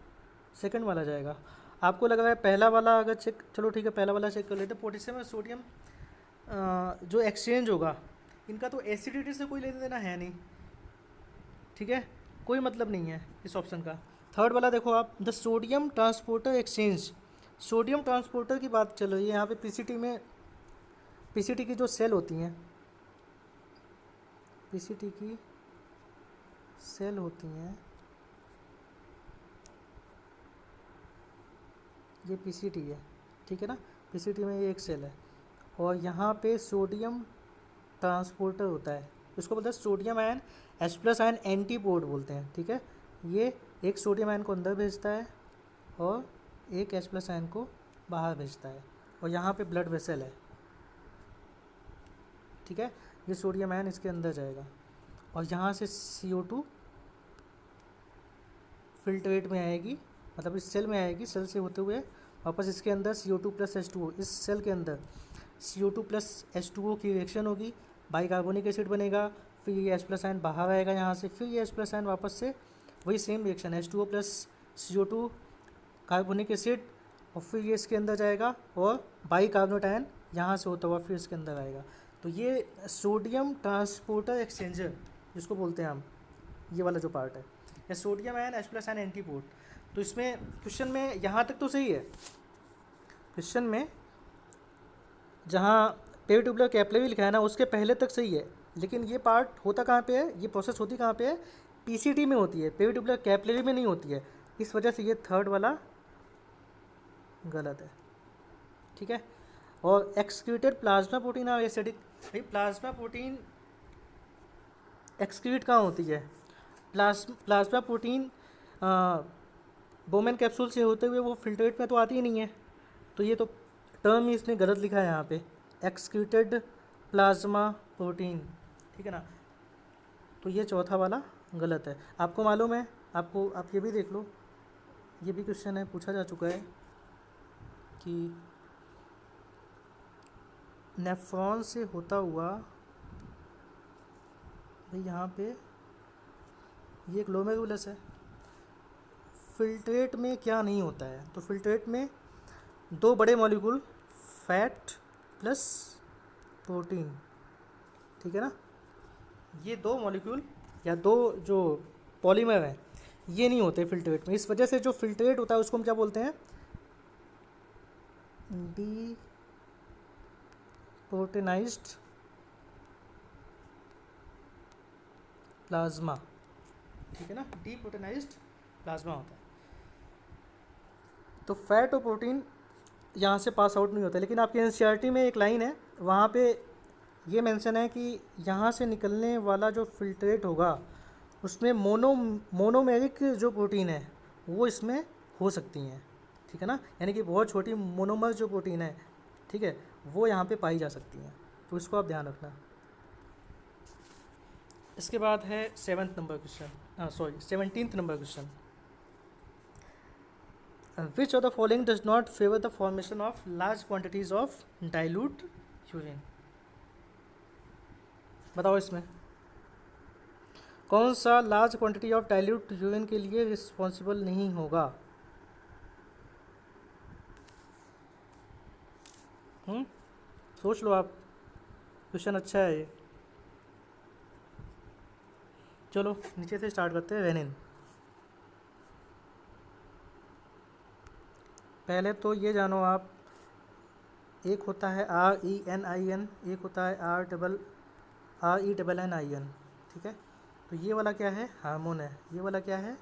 सेकंड वाला जाएगा। आपको लग रहा है पहला वाला अगर चेक, चलो ठीक है पहला वाला चेक कर लेते हैं। पोटेशियम और सोडियम जो एक्सचेंज होगा, इनका तो एसिडिटी से कोई लेना देना है नहीं, ठीक है, कोई मतलब नहीं है इस ऑप्शन का। थर्ड वाला देखो आप, the sodium transporter exchange, sodium transporter की बात चल रही है यहाँ पे। पीसीटी में, पीसीटी की जो सेल होती हैं, पीसीटी की सेल होती हैं, ये पीसीटी है, ठीक है ना, पीसीटी में ये एक सेल है, और यहाँ पे सोडियम ट्रांसपोर्टर होता है, इसको बोलते हैं sodium ion H+ ion antipode बोलते हैं, ठीक है। ये एक सोडियम आयन को अंदर भेजता है और एक H+ आयन को बाहर भेजता है, और यहाँ पे ब्लड वेसल है, ठीक है। ये सोडियम आयन इसके अंदर जाएगा और यहाँ से CO2 फिल्ट्रेट में आएगी, मतलब इस सेल में आएगी, सेल से होते हुए वापस इसके अंदर CO2 + H2O, इस सेल के अंदर CO2 + H2O की रिएक्शन होगी, बाइकार्बोनिक एसिड बनेगा, फिर ये H+ आयन बाहर आएगा यहाँ से, फिर ये H+ आयन वापस से वही same reaction H2O + CO2 carbonic acid, और फिर ये इसके अंदर जाएगा और बाइकार्बोनेट आयन यहाँ से होता हुआ फिर इसके अंदर आएगा। तो ये सोडियम ट्रांसपोर्टर एक्सचेंजर जिसको बोलते हैं हम, ये वाला जो पार्ट है, या sodium ion H+ ion antipode. तो इसमें क्वेश्चन में यहाँ तक तो सही है, क्वेश्चन में जहाँ पेरिट्यूबुलर कैपिलरी लिखा है ना उसके पहले तक सही है, लेकिन ये पार्ट होता कहाँ पे है, ये प्रोसेस होती कहाँ पे है? पीसीटी में होती है, पेरिट्यूबुलर कैपिलरी में नहीं होती है, इस वजह से ये थर्ड वाला गलत है, ठीक है। और एक्सक्रीटेड प्लाज्मा प्रोटीन और एसिडिक, भाई प्लाज्मा प्रोटीन एक्सक्रीट कहाँ होती है? प्लाज्मा प्रोटीन बोमेन कैप्सूल से होते हुए वो फिल्ट्रेट में तो आती ही नहीं है, तो ये तो टर्म ही इसने गलत लिखा है यहाँ पे, एक्सक्रीटेड प्लाज्मा प्रोटीन, ठीक है ना। तो ये चौथा वाला गलत है। आपको मालूम है, आपको आप ये भी देख लो, ये भी क्वेश्चन है, पूछा जा चुका है कि नेफ्रॉन से होता हुआ, भाई यहाँ पे ये ग्लोमेरुलस है, फिल्ट्रेट में क्या नहीं होता है? तो फिल्ट्रेट में दो बड़े मॉलिक्यूल फैट प्लस प्रोटीन, ठीक है ना, ये दो मॉलिक्यूल या दो जो पॉलीमर हैं ये नहीं होते फिल्ट्रेट में, इस वजह से जो फिल्ट्रेट होता है उसको हम क्या बोलते हैं? डी प्रोटीनाइज्ड प्लाज्मा, ठीक है ना, डी प्रोटीनाइज्ड प्लाज्मा होता है। तो फैट और प्रोटीन यहाँ से पास आउट नहीं होता, लेकिन आपके एनसीईआरटी में एक लाइन है, वहाँ पे ये मेंशन है कि यहाँ से निकलने वाला जो फिल्ट्रेट होगा उसमें मोनोमेरिक जो प्रोटीन है वो इसमें हो सकती हैं, ठीक है ना, यानी कि बहुत छोटी मोनोमर जो प्रोटीन है, ठीक है, वो यहाँ पे पाई जा सकती हैं, तो इसको आप ध्यान रखना। इसके बाद है 7th number question, 17th number question. Which of the following does not favour the formation of large quantities of dilute urine. बताओ इसमें कौन सा large quantity of dilute urine के लिए रिस्पॉन्सिबल नहीं होगा। सोच लो आप, क्वेश्चन अच्छा है ये। चलो नीचे से स्टार्ट करते हैं। रेनिन, पहले तो ये जानो आप, एक होता है RENIN, एक होता है RENNIN, ठीक है। तो ये वाला क्या है, हार्मोन है, ये वाला क्या है,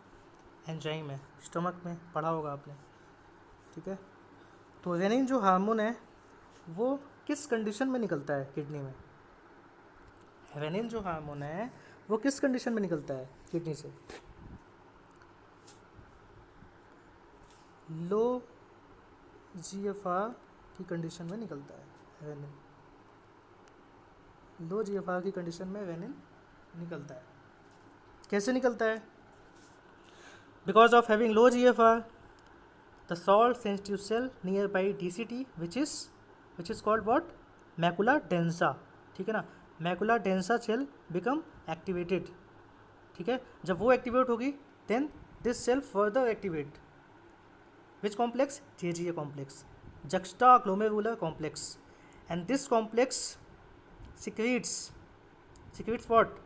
एंजाइम है, स्टमक में पढ़ा होगा आपने, ठीक है। तो रेनिन जो हार्मोन है वो किस कंडीशन में निकलता है किडनी में। रेनिन जो हार्मोन है वो किस कंडीशन में निकलता है किडनी से, लो GFR की कंडीशन में निकलता है रेनिन, लो GFR की कंडीशन में रेनिन निकलता है। कैसे निकलता है, because of having low GFR the salt sensitive cell near by DCT which is called what, macula densa, ठीक है ना, macula densa cell become activated, ठीक है। जब वो एक्टिवेट होगी then this cell further activate which complex, JGA complex, juxta glomerular complex, and this complex secretes what,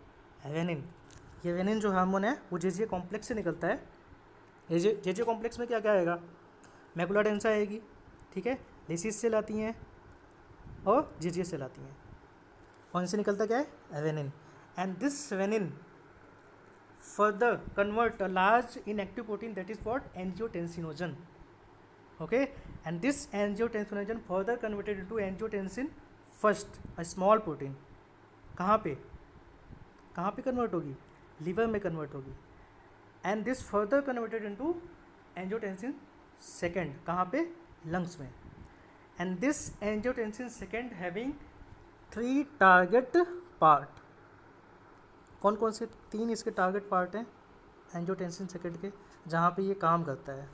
renin. ये रेनिन जो हार्मोन है वो JGA कॉम्प्लेक्स से निकलता है। JGA कॉम्प्लेक्स में क्या क्या आएगा, मैकुला डेंसा आएगी, ठीक है, लेसिस सेल आती हैं और JGA सेल आती हैं। कौन से निकलता क्या है, renin, and this renin further convert a large inactive protein that is what, angiotensinogen, okay, and this angiotensinogen further converted into angiotensin first, a small protein। कहाँ पे कन्वर्ट होगी, लीवर में कन्वर्ट होगी, and this further converted into angiotensin second, कहाँ पे, लंग्स में, and this angiotensin second having 3 target part. कौन कौन से 3 इसके टारगेट पार्ट हैं एंजियोटेंसिन सेकेंड के जहाँ पे ये काम करता है,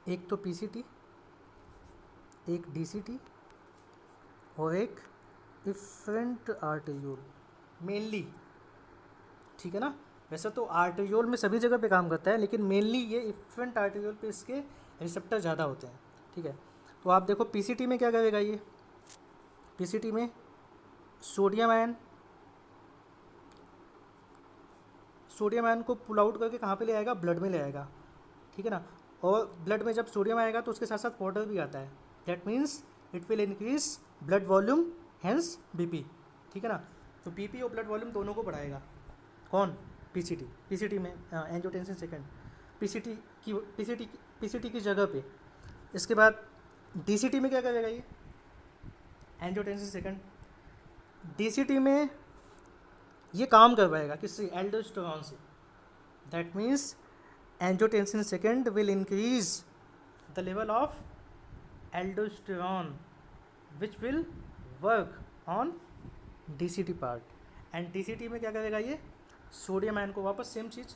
एक तो PCT, एक DCT और एक इफरेंट आर्टेरियोल मेनली, ठीक है ना। वैसे तो आर्टेरियोल में सभी जगह पे काम करता है लेकिन मेनली ये इफरेंट आर्टेरियोल पे इसके रिसेप्टर ज़्यादा होते हैं, ठीक है। तो आप देखो PCT में क्या करेगा, ये PCT में सोडियम आयन को पुल आउट करके कहाँ पे ले आएगा, ब्लड में ले आएगा, ठीक है ना। और ब्लड में जब सोडियम आएगा तो उसके साथ साथ वाटर भी आता है, that means it will increase blood volume hence BP, ठीक है ना। तो BP और ब्लड वॉल्यूम दोनों को बढ़ाएगा कौन, PCT में एंजियोटेंसिन सेकेंड, PCT की जगह पे। इसके बाद DCT में क्या करेगा, ये एंजियोटेंसिन सेकेंड DCT में ये काम करवाएगा किससे, एल्डोस्टेरॉन से, that means angiotensin second will increase the level of aldosterone which will work on DCT part, and DCT में क्या करेगा, ये सोडियम आयन को वापस सेम चीज़,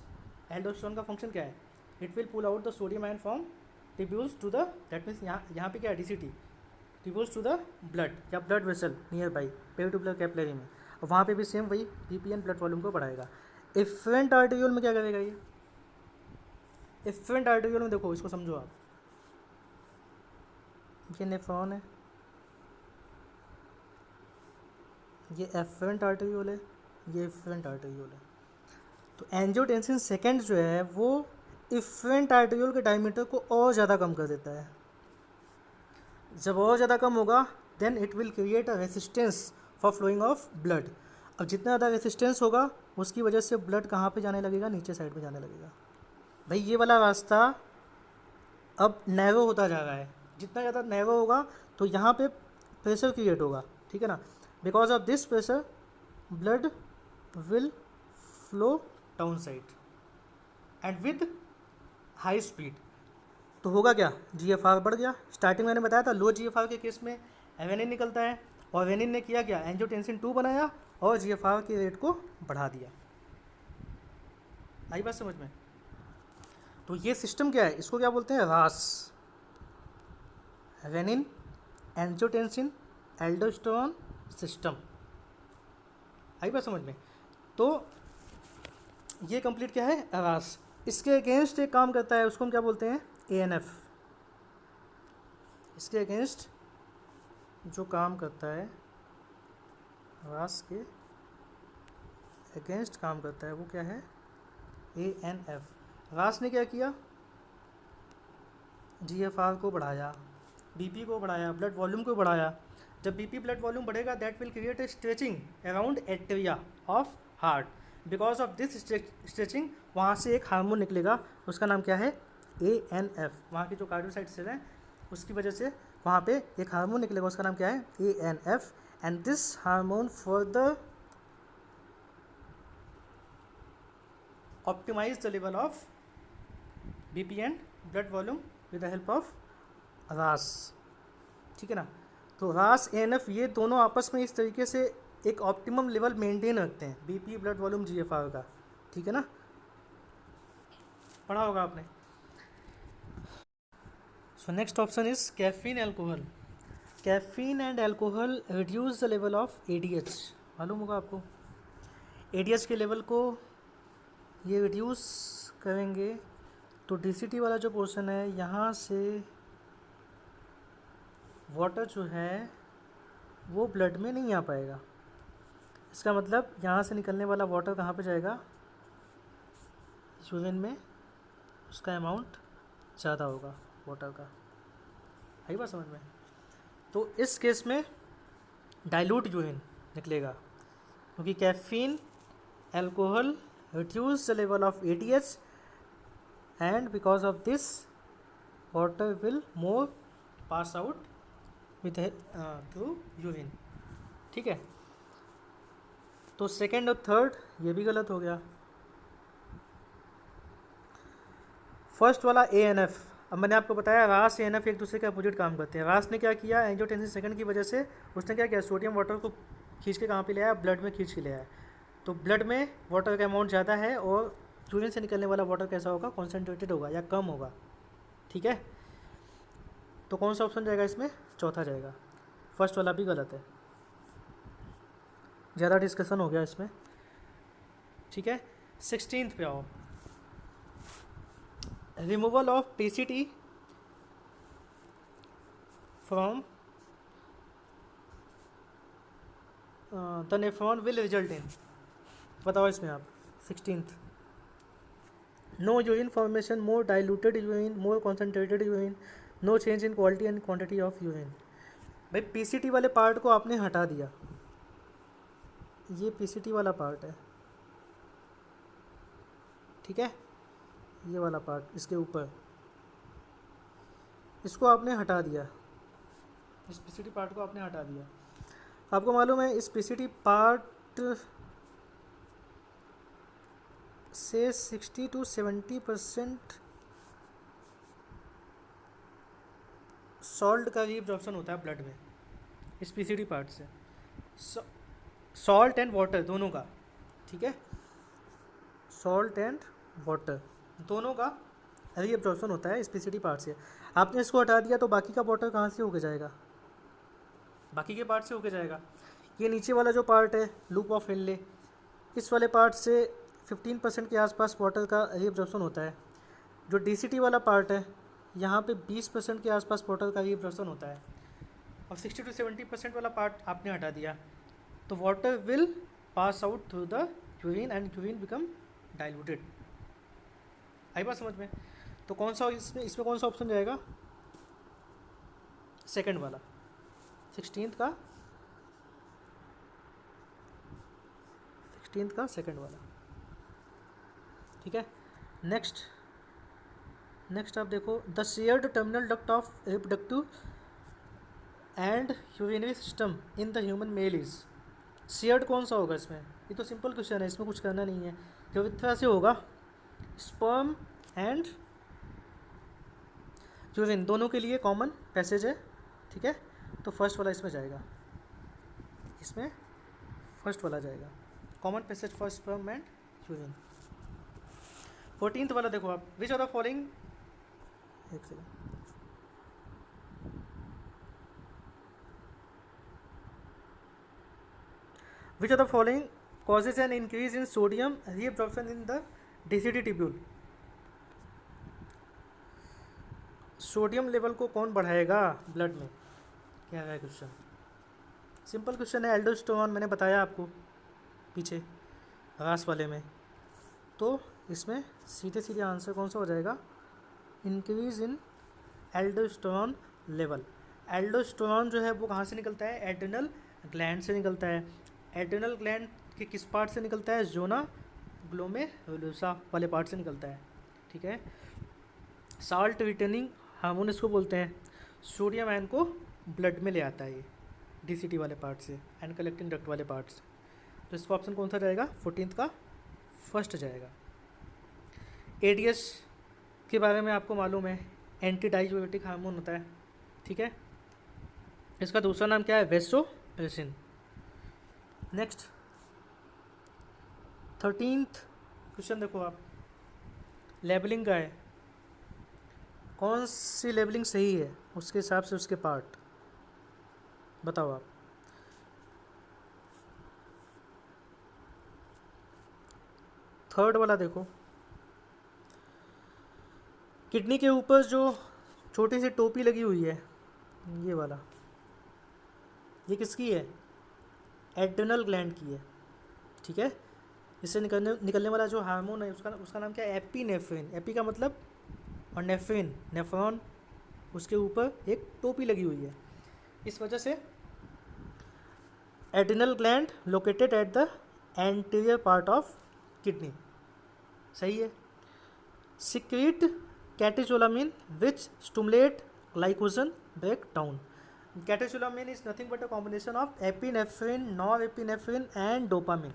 एल्डोस्टेरॉन का फंक्शन क्या है, it will pull out the sodium ion from tubules to the, that means यहाँ पे क्या है, DCT tubules to the blood या blood vessel nearby peritubular capillary में, और वहाँ पे भी सेम वही BP एंड ब्लड वॉल्यूम को बढ़ाएगा। इफरेंट आर्टेरियोल में क्या करेगा, ये इफरेंट आर्टेरियोल में देखो, इसको समझो आप, ये नेफ्रॉन है, ये एफरेंट आर्टेरियोल है, ये इफरेंट आर्टेरियोल है। तो एंजियोटेंसिन सेकेंड जो है वो इफरेंट आर्टेरियोल के डायमीटर को और ज़्यादा कम कर देता है। जब और ज़्यादा कम होगा then it will create a resistance for flowing of blood. अब जितना ज़्यादा रेसिस्टेंस होगा उसकी वजह से ब्लड कहाँ पे जाने लगेगा, नीचे साइड में जाने लगेगा। भाई ये वाला रास्ता अब नैरो होता जा रहा है, जितना ज़्यादा नैरो होगा तो यहाँ पे प्रेशर क्रिएट होगा, ठीक है ना। Because of this pressure blood will flow down side and with high speed. तो होगा क्या, GFR बढ़ गया। स्टार्टिंग मैंने बताया था लो GFR के केस में एवेनिन निकलता है, और एवेनिन ने किया क्या, एंजियोटेंसिन 2 बनाया और GFR के रेट को बढ़ा दिया। आई बात समझ में? तो ये सिस्टम क्या है, इसको क्या बोलते हैं, रास, रेनिन एंजियोटेंसिन एल्डोस्टेरोन सिस्टम। आई बात समझ में? तो ये कंप्लीट क्या है, रास। इसके अगेंस्ट एक काम करता है, उसको हम क्या बोलते हैं, ANF। इसके अगेंस्ट जो काम करता है, रास के अगेंस्ट काम करता है, वो क्या है, ANF। रास ने क्या किया, GFR को बढ़ाया, BP को बढ़ाया, ब्लड वॉल्यूम को बढ़ाया। जब BP ब्लड वॉल्यूम बढ़ेगा that will create a stretching around atria of heart. Because of this stretching वहाँ से एक हार्मोन निकलेगा, उसका नाम क्या है, ANF। वहाँ की जो कार्डियोसाइट सेल हैं उसकी वजह से वहाँ पे एक हार्मोन निकलेगा, उसका नाम क्या है, ANF। And this hormone further optimize the level of BP and blood volume with the help of RAS. ठीक है ना? तो रास ANF ये दोनों आपस में इस तरीके से एक ऑप्टिमम लेवल मेंटेन रखते हैं, BP ब्लड वॉल्यूम GFR का। ठीक है ना, पढ़ा होगा आपने। So next option is caffeine alcohol. Caffeine and alcohol reduce the level of ADH। मालूम होगा आपको, ADH के लेवल को ये रिड्यूस करेंगे तो DCT वाला जो पोर्शन है यहाँ से वाटर जो है वो ब्लड में नहीं आ पाएगा। इसका मतलब यहाँ से निकलने वाला वाटर कहाँ पे जाएगा, यूरिन में, उसका अमाउंट ज़्यादा होगा वाटर का। आई बात समझ में? तो इस केस में डाइल्यूट यूरिन निकलेगा, क्योंकि caffeine alcohol reduce the level of ADH and because of this water will more pass out with through urine. ठीक है, तो सेकेंड और थर्ड ये भी गलत हो गया। फर्स्ट वाला ANF, अब मैंने आपको बताया रास ANF एक दूसरे के अपोजिट काम करते हैं। रास ने क्या किया, एंजियोटेंसिन सेकंड की वजह से उसने क्या किया, सोडियम वाटर को खींच के कहाँ पे ले आया, ब्लड में खींच के ले आया। तो ब्लड में वाटर का अमाउंट ज़्यादा है और यूरिन से निकलने वाला वाटर कैसा होगा, कॉन्सेंट्रेटेड होगा या कम होगा। ठीक है, तो कौन सा ऑप्शन जाएगा इसमें, चौथा जाएगा। फर्स्ट वाला भी गलत है, ज़्यादा डिस्कशन हो गया इसमें। ठीक है, 16th पे आओ। Removal of PCT from the nephron will result in, बताओ इसमें आप। 16th, no urine formation, more diluted urine, more concentrated urine, no change in quality and quantity of urine. भाई PCT वाले पार्ट को आपने हटा दिया, ये PCT वाला पार्ट है, ठीक है, ये वाला पार्ट इसके ऊपर, इसको आपने हटा दिया, इस PCT पार्ट को आपने हटा दिया। आपको मालूम है इस PCT पार्ट से 60 to 70% सॉल्ट का रीअब्जॉर्प्शन होता है ब्लड में इस PCT पार्ट से, सॉल्ट एंड वाटर दोनों का। ठीक है, सॉल्ट एंड वाटर दोनों का रीअब्जॉर्प्शन होता है इस PCT पार्ट से। आपने इसको हटा दिया तो बाकी का वाटर कहाँ से होके जाएगा, बाकी के पार्ट से होके जाएगा। ये नीचे वाला जो पार्ट है लूप ऑफ हेनले, इस वाले पार्ट से 15% के आसपास वाटर का रीअब्जॉर्प्शन होता है। जो DCT वाला पार्ट है यहाँ पे 20% के आसपास वाटर का रीअब्जॉर्प्शन होता है, और 60 to 70% वाला पार्ट आपने हटा दिया, तो water will pass out through the urine and urine become diluted. आई बात समझ में? तो कौन सा इसमें कौन सा ऑप्शन जाएगा, सेकंड वाला, 16th का सेकंड वाला। ठीक है, नेक्स्ट आप देखो, the shared terminal duct of reproductive and urinary system in the human male is. Shared कौन सा होगा इसमें? ये तो सिंपल क्वेश्चन है, इसमें कुछ करना नहीं है। तो इस तरह से होगा स्पर्म एंड यूरिन दोनों के लिए कॉमन पैसेज है, ठीक है। तो फर्स्ट वाला इसमें जाएगा, इसमें फर्स्ट वाला जाएगा, common passage for sperm and urine. 14th वाला देखो आप, विच आर द फॉलोइंग, एक second, which are the following causes an increase in sodium reabsorption in the DCT tubule। Sodium level को कौन बढ़ाएगा ब्लड में, क्या है क्वेश्चन? सिंपल क्वेश्चन है, एल्डोस्टेरोन, मैंने बताया आपको पीछे रास वाले में। तो इसमें सीधे सीधे आंसर कौन सा हो जाएगा? Increase in aldosterone level. Aldosterone जो है वो कहाँ से निकलता है? एड्रिनल ग्लैंड से निकलता है। एड्रिनल ग्लैंड के किस पार्ट से निकलता है? जोना ग्लोमेरुलोसा वाले पार्ट से निकलता है, ठीक है। साल्ट रिटेनिंग हार्मोन इसको बोलते हैं। सोडियम आयन को ब्लड में ले आता है ये डीसीटी वाले पार्ट से, एंड कलेक्टिंग डक्ट वाले पार्ट से। तो इसका ऑप्शन कौन सा जाएगा? 14th का फर्स्ट जाएगा। एडीएस के बारे में आपको मालूम है, एंटी डायबिटिक हार्मोन होता है, ठीक है। इसका दूसरा नाम क्या है? वेसोप्रेसिन। नेक्स्ट 13th क्वेश्चन देखो आप, लेबलिंग का है, कौन सी लेबलिंग सही है उसके हिसाब से उसके पार्ट बताओ आप। थर्ड वाला देखो, किडनी के ऊपर जो छोटी सी टोपी लगी हुई है, ये वाला, ये किसकी है? एड्रिनल ग्लैंड की है, ठीक है। इससे निकलने वाला जो हार्मोन है उसका नाम क्या है? एपिनेफ्रिन। एपी का मतलब, और नेफ्रिन, नेफ्रॉन, उसके ऊपर एक टोपी लगी हुई है। इस वजह से adrenal gland located at the anterior part of kidney, सही है। Secrete catecholamine which stimulate glycogen break down. Catecholamine is nothing but a combination of epinephrine, nor epinephrine and dopamine,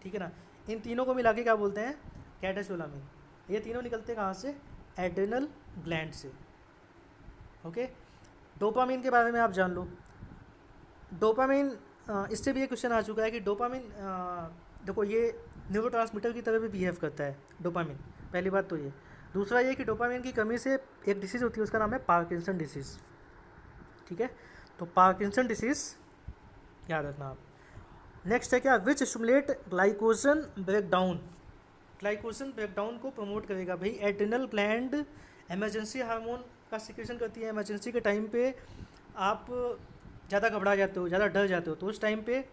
ठीक है ना। इन तीनों को मिला के क्या बोलते हैं? कैटेचोलामिन। ये तीनों निकलते कहाँ से? एड्रिनल ग्लैंड से, ओके। डोपामिन के बारे में आप जान लो। डोपामिन, इससे भी ये क्वेश्चन आ चुका है कि डोपामिन, देखो ये न्यूरोट्रांसमीटर की तरह भी बिहेव करता है डोपामिन, पहली बात तो ये। दूसरा ये कि डोपामिन की कमी से एक डिसीज़ होती है, उसका नाम है पार्किंसन डिसीज़, ठीक है। तो पार्किंसन डिसीज़ याद रखना आप। नेक्स्ट है क्या? Which stimulate glycogen breakdown. Glycogen breakdown को प्रमोट करेगा भाई। एड्रिनल ग्लैंड इमरजेंसी हार्मोन का सिक्रेशन करती है। इमरजेंसी के टाइम पे आप ज़्यादा घबरा जाते हो, ज़्यादा डर जाते हो, तो उस टाइम पे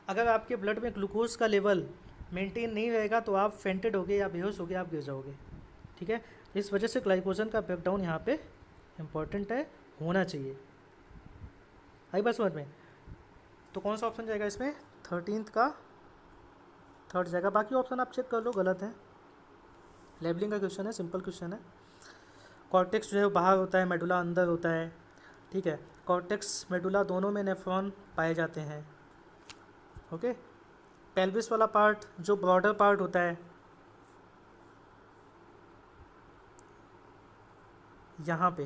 अगर आपके ब्लड में ग्लूकोज का लेवल मेंटेन नहीं रहेगा तो आप फेंटेड होगे या बेहोश होगे, आप गिर जाओगे, ठीक है। इस वजह से ग्लाइकोजन का ब्रेकडाउन यहाँ पे इम्पॉर्टेंट है, होना चाहिए। आई बात समझ में? तो कौन सा ऑप्शन जाएगा इसमें? 13th का थर्ड जाएगा। बाकी ऑप्शन आप चेक कर लो, गलत है। लेबलिंग का क्वेश्चन है, सिंपल क्वेश्चन है। कॉर्टेक्स जो है वो बाहर होता है, मेडुला अंदर होता है, ठीक है। कॉर्टेक्स मेडुला दोनों में नेफ्रॉन पाए जाते हैं, ओके। पेल्विस वाला पार्ट जो ब्रॉडर पार्ट होता है, यहाँ पे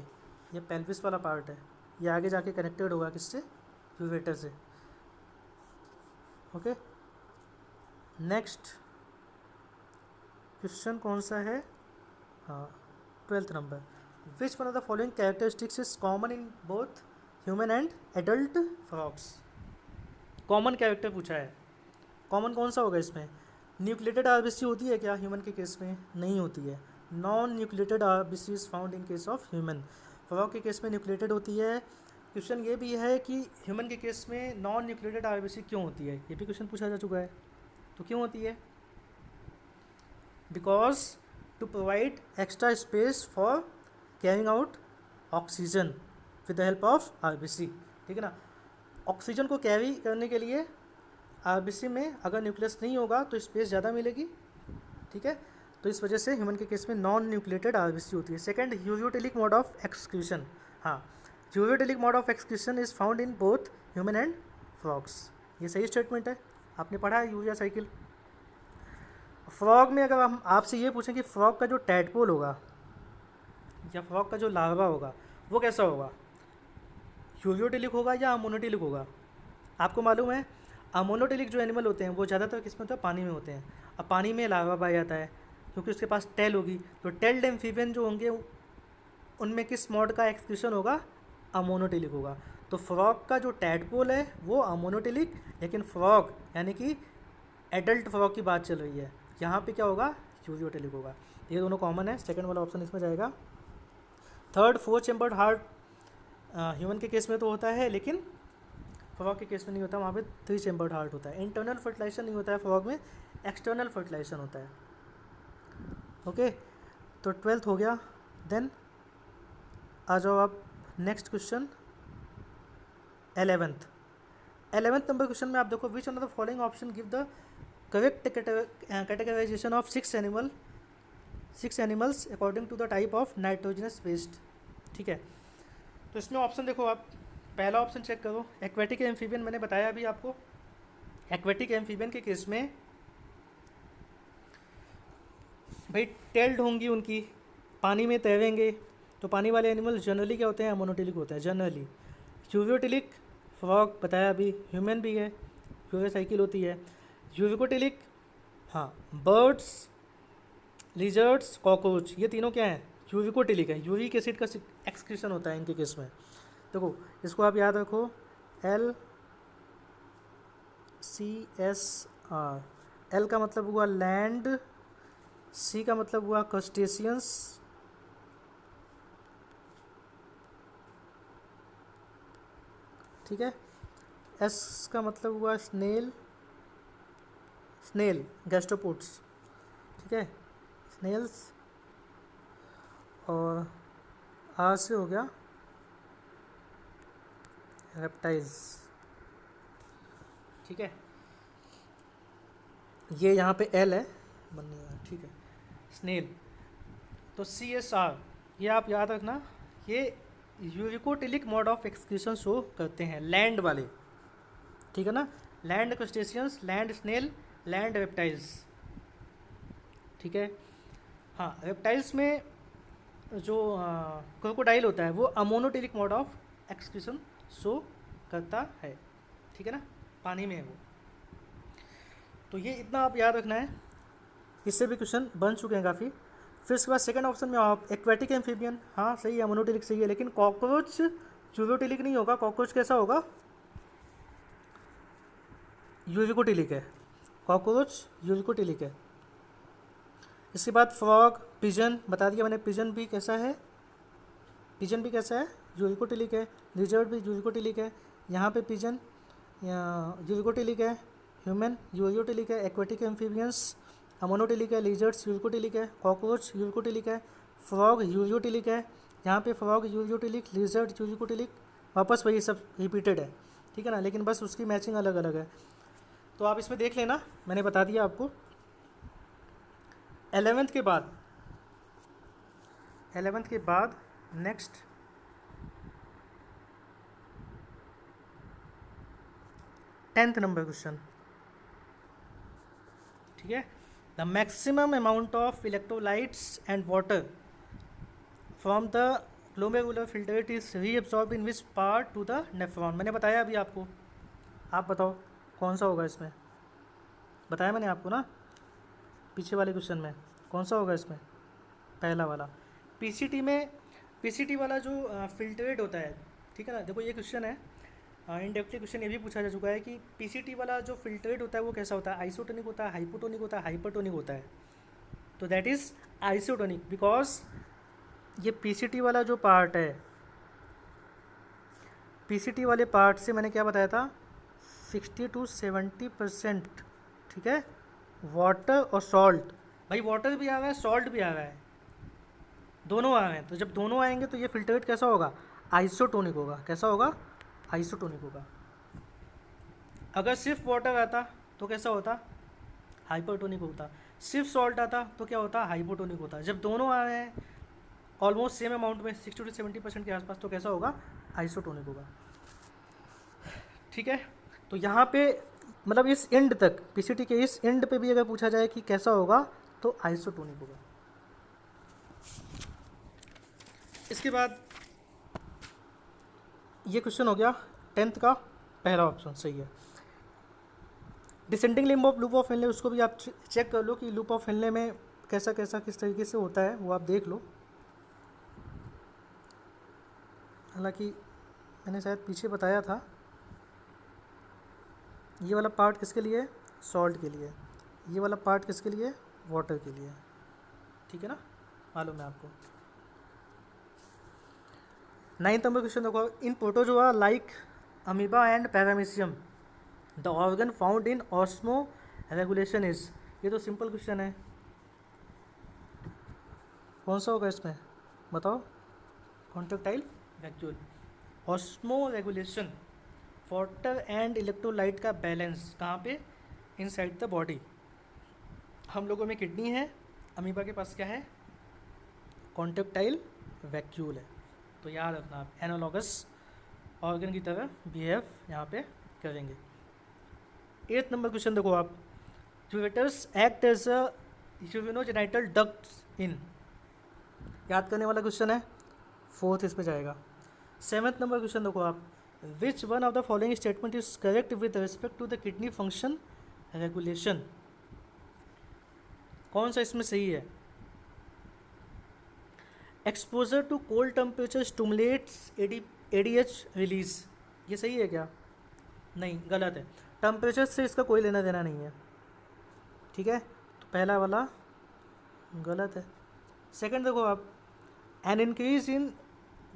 ये पेल्विस वाला पार्ट है, ये आगे जाके कनेक्टेड होगा किससे? यूरेटर से, ओके। नेक्स्ट क्वेश्चन कौन सा है? हाँ, 12th number. Which one of the following characteristics is common in both human and adult frogs. Common character पूछा है, कॉमन कौन सा होगा इसमें? न्यूक्लिएटेड आरबीसी होती है क्या ह्यूमन के केस में? नहीं होती है। Non nucleated RBC is found in case of human. Frog के केस में न्यूक्लिएटेड होती है। क्वेश्चन ये भी है कि ह्यूमन के केस में नॉन न्यूक्लिएटेड आरबीसी क्यों होती है, ये भी क्वेश्चन पूछा जा चुका है। तो क्यों होती है? Because to provide extra space for carrying out oxygen with the help of RBC, ठीक है ना। ऑक्सीजन को कैरी करने के लिए आरबीसी में अगर न्यूक्लियस नहीं होगा तो स्पेस ज़्यादा मिलेगी, ठीक है। तो इस वजह से ह्यूमन के केस में नॉन न्यूक्लिएटेड आरबीसी होती है। Second, ureotelic mode of excretion. हाँ, ureotelic mode of excretion is found in both human and frogs, ये सही स्टेटमेंट है, आपने पढ़ा है यूरिया साइकिल। फ्रॉग में अगर हम आपसे ये पूछें कि फ्रॉग का जो टैडपोल होगा या फ्रॉग का जो लार्वा होगा वो कैसा होगा, यूरियोटिलिक होगा या अमोनोटिलिक होगा। आपको मालूम है अमोनोटिलिक जो एनिमल होते हैं वो ज़्यादातर किस में होता है, पानी में होते हैं। अब पानी में लार्वा पाया जाता है क्योंकि उसके पास टेल होगी, तो टेल्ड एम्फीबियन जो होंगे उनमें किस मॉड का एक्सक्रीशन होगा, अमोनोटिलिक होगा। तो फ्रॉग का जो टैडपोल है वो अमोनोटिलिक, लेकिन फ्रॉग यानी कि एडल्ट फ्रॉग की बात चल रही है, यहाँ पे क्या होगा, यूरियोटिलिक होगा। ये दोनों कॉमन है, सेकंड वाला ऑप्शन इसमें जाएगा। थर्ड, 4 चैम्बर्ड हार्ट ह्यूमन के केस में तो होता है, लेकिन फ्रॉग के केस में नहीं होता, वहाँ पे 3 चैम्बर्ड हार्ट होता है। इंटरनल फर्टिलाइजेशन नहीं होता है फ्रॉग में, एक्सटर्नल फर्टिलाइजेशन होता है। ओके, तो 12th हो गया। देन आ जाओ आप next question 11th number question में आप देखो, which one of the following option give the correct categorization of 6 animals according to the type of nitrogenous waste. ठीक है, तो इसमें ऑप्शन देखो आप, पहला ऑप्शन चेक करो, एक्वेटिक एम्फीबियन। मैंने बताया अभी आपको, एक्वेटिक एम्फीबियन के केस में भाई टेल्ड होंगी उनकी, पानी में तैरेंगे, तो पानी वाले एनिमल जनरली क्या होते हैं, अमोनोटिलिक होते हैं जनरली। यूरियोटिलिक फ्रॉग बताया अभी, ह्यूमन भी है, यूरिया साइकिल होती है। यूरिकोटिलिक हाँ, बर्ड्स, लिजर्ड्स, कॉकरोच, ये तीनों क्या हैं, यूरिकोटिलिक है। यूरिक एसिड का एक्सक्रीशन होता है इनके केस में। देखो इसको आप याद रखो, LCSR। एल का मतलब हुआ लैंड, सी का मतलब हुआ क्रस्टेशियंस, ठीक है, एस का मतलब हुआ स्नेल गैस्ट्रोपोड्स, ठीक है, स्नेल्स, और आर से हो गया रेप्टाइल्स। ठीक है, ये यहाँ पे एल है, बन नहीं रहा, ठीक है, स्नेल। तो CSR ये आप याद रखना, ये uricotelic mode of excretion show करते हैं, लैंड वाले, ठीक है ना, land crustaceans, land snail, land reptiles. ठीक है, हाँ, रेप्टाइल्स में जो क्रोकोडाइल होता है वो अमोनोटिलिक मोड ऑफ एक्सक्रीशन शो करता है, ठीक है ना, पानी में है वो। तो ये इतना आप याद रखना है, इससे भी क्वेश्चन बन चुके हैं काफ़ी। फिर उसके बाद सेकंड ऑप्शन में आप एक्वेटिक एम्फीबियन, हाँ सही है, अमोनोटिलिक सही है, लेकिन कॉकरोच यूरियोटिलिक नहीं होगा। कॉकरोच कैसा होगा, यूरिकोटिलिक है, कॉकरोच यूरिकोटिलिक है। इसके बाद फ्रॉग, पिजन बता दिया मैंने, पिजन भी कैसा है, यूरिकोटिलिक है। लिजर्ड भी यूरिकोटिलिक है, यहाँ पे पिजन यूरिकोटिलिक है। ह्यूमन यूरिकोटिलिक है। एक्वेटिक एम्फीबियंस अमोनोटिलिक है। लिजर्ड्स यूरिकोटिलिक है। कॉकरोच यूरिकोटिलिक है। फ्रॉग यूरिकोटिलिक है, यहाँ पे फ्रॉग यूरिकोटिलिक, लिजर्ड यूरिकोटिलिक, वापस वही सब रिपीटेड है, ठीक है ना, लेकिन बस उसकी मैचिंग अलग अलग है। तो आप इसमें देख लेना, मैंने बता दिया आपको। 11th के बाद नेक्स्ट 10th नंबर क्वेश्चन, ठीक है। The maximum amount of electrolytes and water from the glomerular filtrate is reabsorb in which part two the nephron. मैंने बताया अभी आपको, आप बताओ कौन सा होगा इसमें, बताया मैंने आपको ना पीछे वाले क्वेश्चन में, कौन सा होगा इसमें, पहला वाला। पीसीटी वाला जो फिल्ट्रेट होता है, ठीक है ना, देखो ये क्वेश्चन है, इनडेप्थली क्वेश्चन ये भी पूछा जा चुका है कि पीसीटी वाला जो फिल्ट्रेट होता है वो कैसा होता है, आइसोटोनिक होता है, हाइपोटोनिक होता है, हाइपरटोनिक होता है। तो दैट इज़ आइसोटोनिक, बिकॉज ये पीसीटी वाला जो पार्ट है, पीसीटी वाले पार्ट से मैंने क्या बताया था, 60 to 70%, ठीक है, वाटर और सॉल्ट। भाई वाटर भी आ रहा है, सॉल्ट भी आ रहा है, दोनों आ रहे हैं। तो जब दोनों आएंगे तो ये फिल्ट्रेट कैसा होगा, आइसोटोनिक होगा। कैसा होगा, आइसोटोनिक होगा। अगर सिर्फ वाटर आता तो कैसा होता, हाइपरटोनिक होता। सिर्फ सॉल्ट आता तो क्या होता, हाइपोटोनिक होता। जब दोनों आ रहे हैं ऑलमोस्ट सेम अमाउंट में, 60 to 70% के आसपास, तो कैसा होगा, आइसोटोनिक होगा, ठीक है। तो यहाँ पे मतलब इस एंड तक, पीसीटी के इस एंड पे भी अगर पूछा जाए कि कैसा होगा तो आइसोटोनिक होगा। इसके बाद ये क्वेश्चन हो गया 10th का पहला ऑप्शन सही है। Descending limb of loop of Henley, उसको भी आप चेक कर लो कि लूप ऑफ हेनले में कैसा कैसा किस तरीके से होता है, वो आप देख लो। हालांकि मैंने शायद पीछे बताया था। ये वाला पार्ट किसके लिए है? सॉल्ट के लिए। ये वाला पार्ट किसके लिए? वाटर के लिए। ठीक है ना, मालूम है आपको। 9th नंबर क्वेश्चन देखो, in protozoa like amoeba and paramecium the organ found in osmoregulation is. ये तो सिंपल क्वेश्चन है, कौन सा होगा इसमें बताओ? Contractile vacuole. Osmo regulation, water and electrolyte का बैलेंस कहाँ पे? Inside the body. हम लोगों में किडनी है, अमीबा के पास क्या है? कॉन्ट्रेक्टाइल वैक्यूल है। तो याद रखना आप एनालॉगस ऑर्गन की तरह बिहेव यहाँ पे करेंगे। 8th नंबर क्वेश्चन देखो आप, ureters act as a urinogenital duct in. याद करने वाला क्वेश्चन है, 4th इस पे जाएगा। 7th नंबर क्वेश्चन देखो आप, which one of the following statement is correct with respect to the kidney function regulation. कौन सा इसमें सही है? Exposure to cold temperature stimulates ADH release, ये सही है क्या? नहीं, गलत है। टेम्परेचर से इसका कोई लेना देना नहीं है। ठीक है, तो पहला वाला गलत है। सेकंड देखो आप, an increase in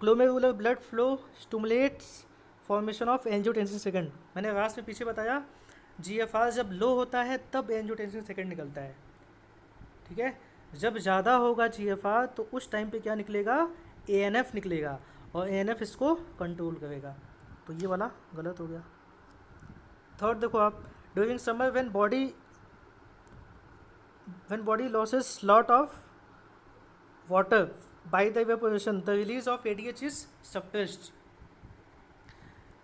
glomerular blood flow stimulates formation of angiotensin second. मैंने लास्ट में पीछे बताया, जीएफआर जब लो होता है तब एंजियोटेंसिन सेकंड निकलता है। ठीक है, जब ज़्यादा होगा जीएफआर तो उस टाइम पे क्या निकलेगा? एएनएफ निकलेगा, और एएनएफ इसको कंट्रोल करेगा। तो ये वाला गलत हो गया। थर्ड देखो आप, during summer when body losses lot of water by the evaporation the release of ADH is suppressed.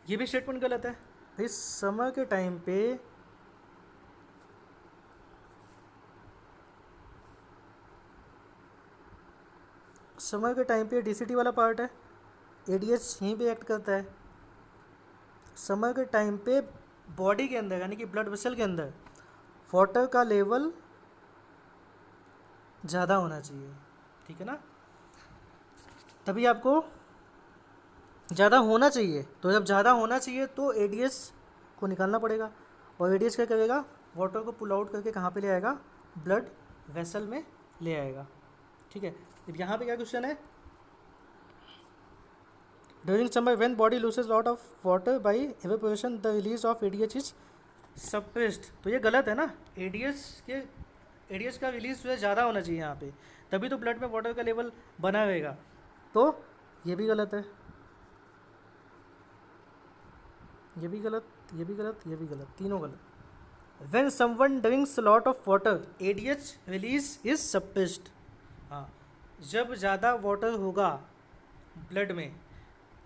ये भी स्टेटमेंट गलत है भाई। समर के टाइम पे डीसीटी वाला पार्ट है, एडीएच यहीं पे एक्ट करता है। समर के टाइम पे बॉडी के अंदर यानी कि ब्लड वेसल के अंदर वाटर का लेवल ज़्यादा होना चाहिए। ठीक है ना, तभी आपको ज़्यादा होना चाहिए। तो जब ज़्यादा होना चाहिए तो एडीएच को निकालना पड़ेगा, और एडीएच क्या करेगा? वाटर को पुल आउट करके कहाँ पे ले आएगा? ब्लड वेसल में ले आएगा। ठीक है, अब यहाँ पे क्या क्वेश्चन है? During summer when body loses lot of water bye evaporation the release of ADH is suppressed. तो ये गलत है ना, एडीएच का रिलीज जो है ज़्यादा होना चाहिए यहाँ पे, तभी तो ब्लड में वाटर का लेवल बना रहेगा। तो ये भी गलत है, ये भी गलत, ये भी गलत, ये भी गलत, तीनों गलत। When someone drinks a lot of water, ADH release is suppressed। हाँ, जब ज़्यादा वाटर होगा ब्लड में,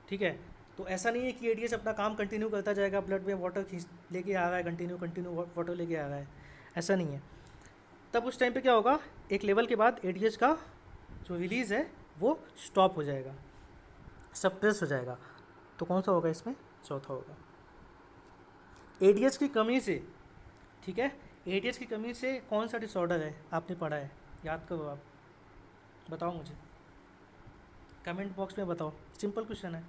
ठीक है, तो ऐसा नहीं है कि एडीएच अपना काम कंटिन्यू करता जाएगा, ब्लड में वाटर खींच लेके आ रहा है, कंटिन्यू वाटर लेके आ रहा है, ऐसा नहीं है। तब उस टाइम पे क्या होगा? एक लेवल के बाद एडीएच का जो रिलीज़ है वो स्टॉप हो जाएगा, सप्रेस हो जाएगा। तो कौन सा होगा इसमें? चौथा होगा। एडीएच की कमी से, ठीक है, एडीएच की कमी से कौन सा डिसऑर्डर है? आपने पढ़ा है, याद करो आप, बताओ मुझे, कमेंट बॉक्स में बताओ। सिंपल क्वेश्चन है,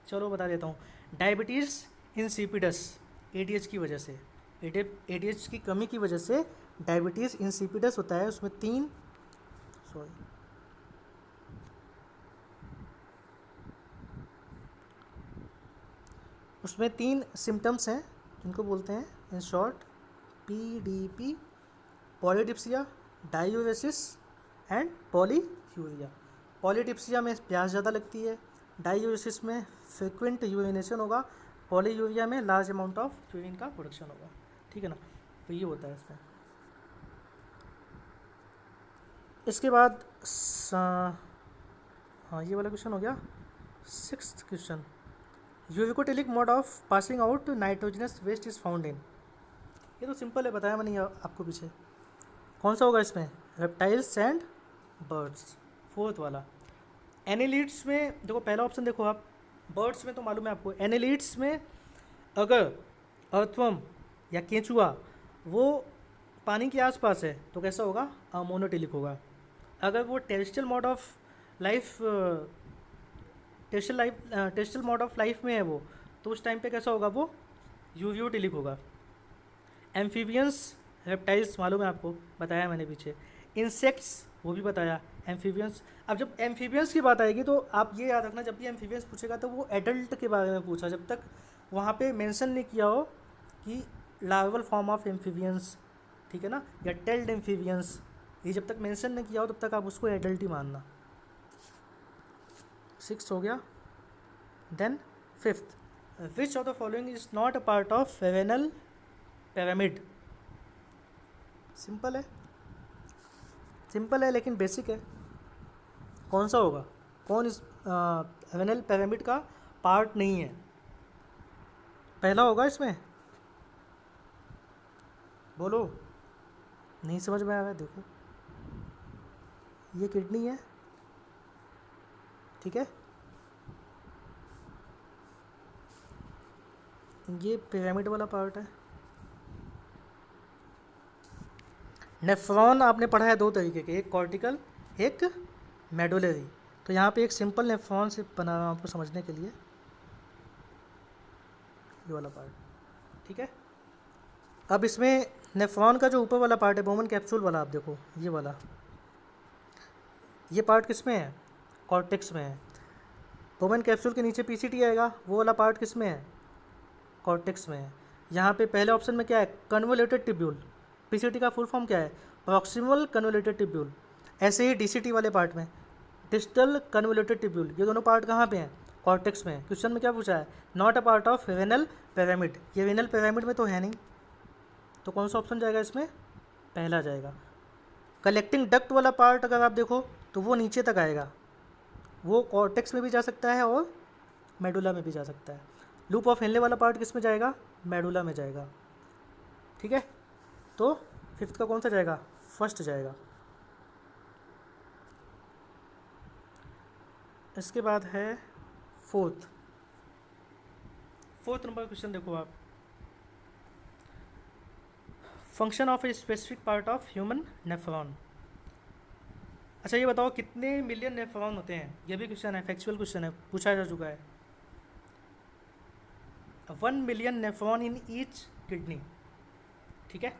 चलो बता देता हूँ। डायबिटीज़ इंसिपिडस, एडीएच की वजह से, एडीएच की कमी की वजह से डायबिटीज़ इंसिपिडस होता है। उसमें तीन सिम्टम्स हैं जिनको बोलते हैं in short PDP, polydipsia, diuresis and polyuria. Polydipsia में प्यास ज़्यादा लगती है, डायूरेसिस में फ्रिक्वेंट यूरिनेशन होगा, पॉलीयूरिया में लार्ज अमाउंट ऑफ यूरिन का प्रोडक्शन होगा। ठीक है ना, तो ये होता है इसमें। इसके बाद हाँ, ये वाला क्वेश्चन हो गया। 6th question, uricotelic mode of passing out nitrogenous waste is found in. ये तो सिंपल है, बताया मैंने आपको पीछे। कौन सा होगा इसमें? रेप्टाइल्स एंड बर्ड्स, फोर्थ वाला। एनिलीड्स में देखो, पहला ऑप्शन देखो आप, बर्ड्स में तो मालूम है आपको। एनिलीड्स में अगर अर्थवर्म या केंचुआ वो पानी के आसपास है तो कैसा होगा? मोनोटिलिक होगा। अगर वो terrestrial mode of life terrestrial mode of life में है वो, तो उस टाइम पे कैसा होगा? वो यूवियोटिलिक होगा। एम्फीबियंस रेप्टाइल्स मालूम है आपको, बताया मैंने पीछे। इंसेक्ट्स वो भी बताया। एम्फीबियंस, अब जब एम्फीबियंस की बात आएगी तो आप ये याद रखना, जब भी एम्फीबियंस पूछेगा तो वो एडल्ट के बारे में पूछा, जब तक वहाँ पे मेंशन नहीं किया हो कि लार्वल फॉर्म ऑफ एम्फीबियंस, ठीक है ना, या टेल्ड एम्फीबियंस, ये जब तक मेंशन नहीं किया हो तब तक आप उसको एडल्ट ही मानना। 6 हो गया। Then 5th, which of the following is not a part of renal pyramid. Simple है, सिंपल है लेकिन बेसिक है। कौन सा होगा? कौन इस फेवेनल पिरामिड का पार्ट नहीं है? पहला होगा इसमें, बोलो। नहीं समझ में आ रहा है? देखो, ये किडनी है, ठीक है, ये पिरामिड वाला पार्ट है। नेफ्रॉन आपने पढ़ा है 2 तरीके के, एक कॉर्टिकल, एक मेडुलरी। तो यहाँ पे एक सिंपल नेफ्रॉन से बना रहा हूँ आपको समझने के लिए, ये वाला पार्ट, ठीक है। अब इसमें नेफ्रॉन का जो ऊपर वाला पार्ट है, बोमन कैप्सूल वाला, आप देखो ये वाला, ये पार्ट किस में है? कॉर्टेक्स में है। बोमन कैप्सूल के नीचे पीसीटी आएगा, वो वाला पार्ट किस में है? कॉर्टेक्स में है। यहाँ पे पहले ऑप्शन में क्या है? Convoluted tubule. पीसीटी का फुल फॉर्म क्या है? Proximal convoluted tubule. ऐसे ही डीसीटी वाले पार्ट में डिस्टल कन्वोल्यूटेड टिब्यूल, ये दोनों पार्ट कहाँ पे हैं? कॉर्टेक्स में। क्वेश्चन में क्या पूछा है? Not a part of renal pyramid. ये वेनल पिरामिड में तो है नहीं, तो कौन सा ऑप्शन जाएगा इसमें? पहला जाएगा। कलेक्टिंग डक्ट वाला पार्ट अगर आप देखो तो वो नीचे तक आएगा, वो कॉर्टेक्स में भी जा सकता है और मेडुला में भी जा सकता है। लूप ऑफ हेनले वाला पार्ट किस में जाएगा? मेडुला में जाएगा, ठीक है। तो 5th का कौन सा जाएगा? फर्स्ट जाएगा। इसके बाद है 4th नंबर क्वेश्चन देखो आप, function of a specific part of human nephron. अच्छा ये बताओ कितने मिलियन नेफ्रॉन होते हैं? ये भी क्वेश्चन है, फैक्चुअल क्वेश्चन है, पूछा जा चुका है। 1 million nephron in each kidney, ठीक है।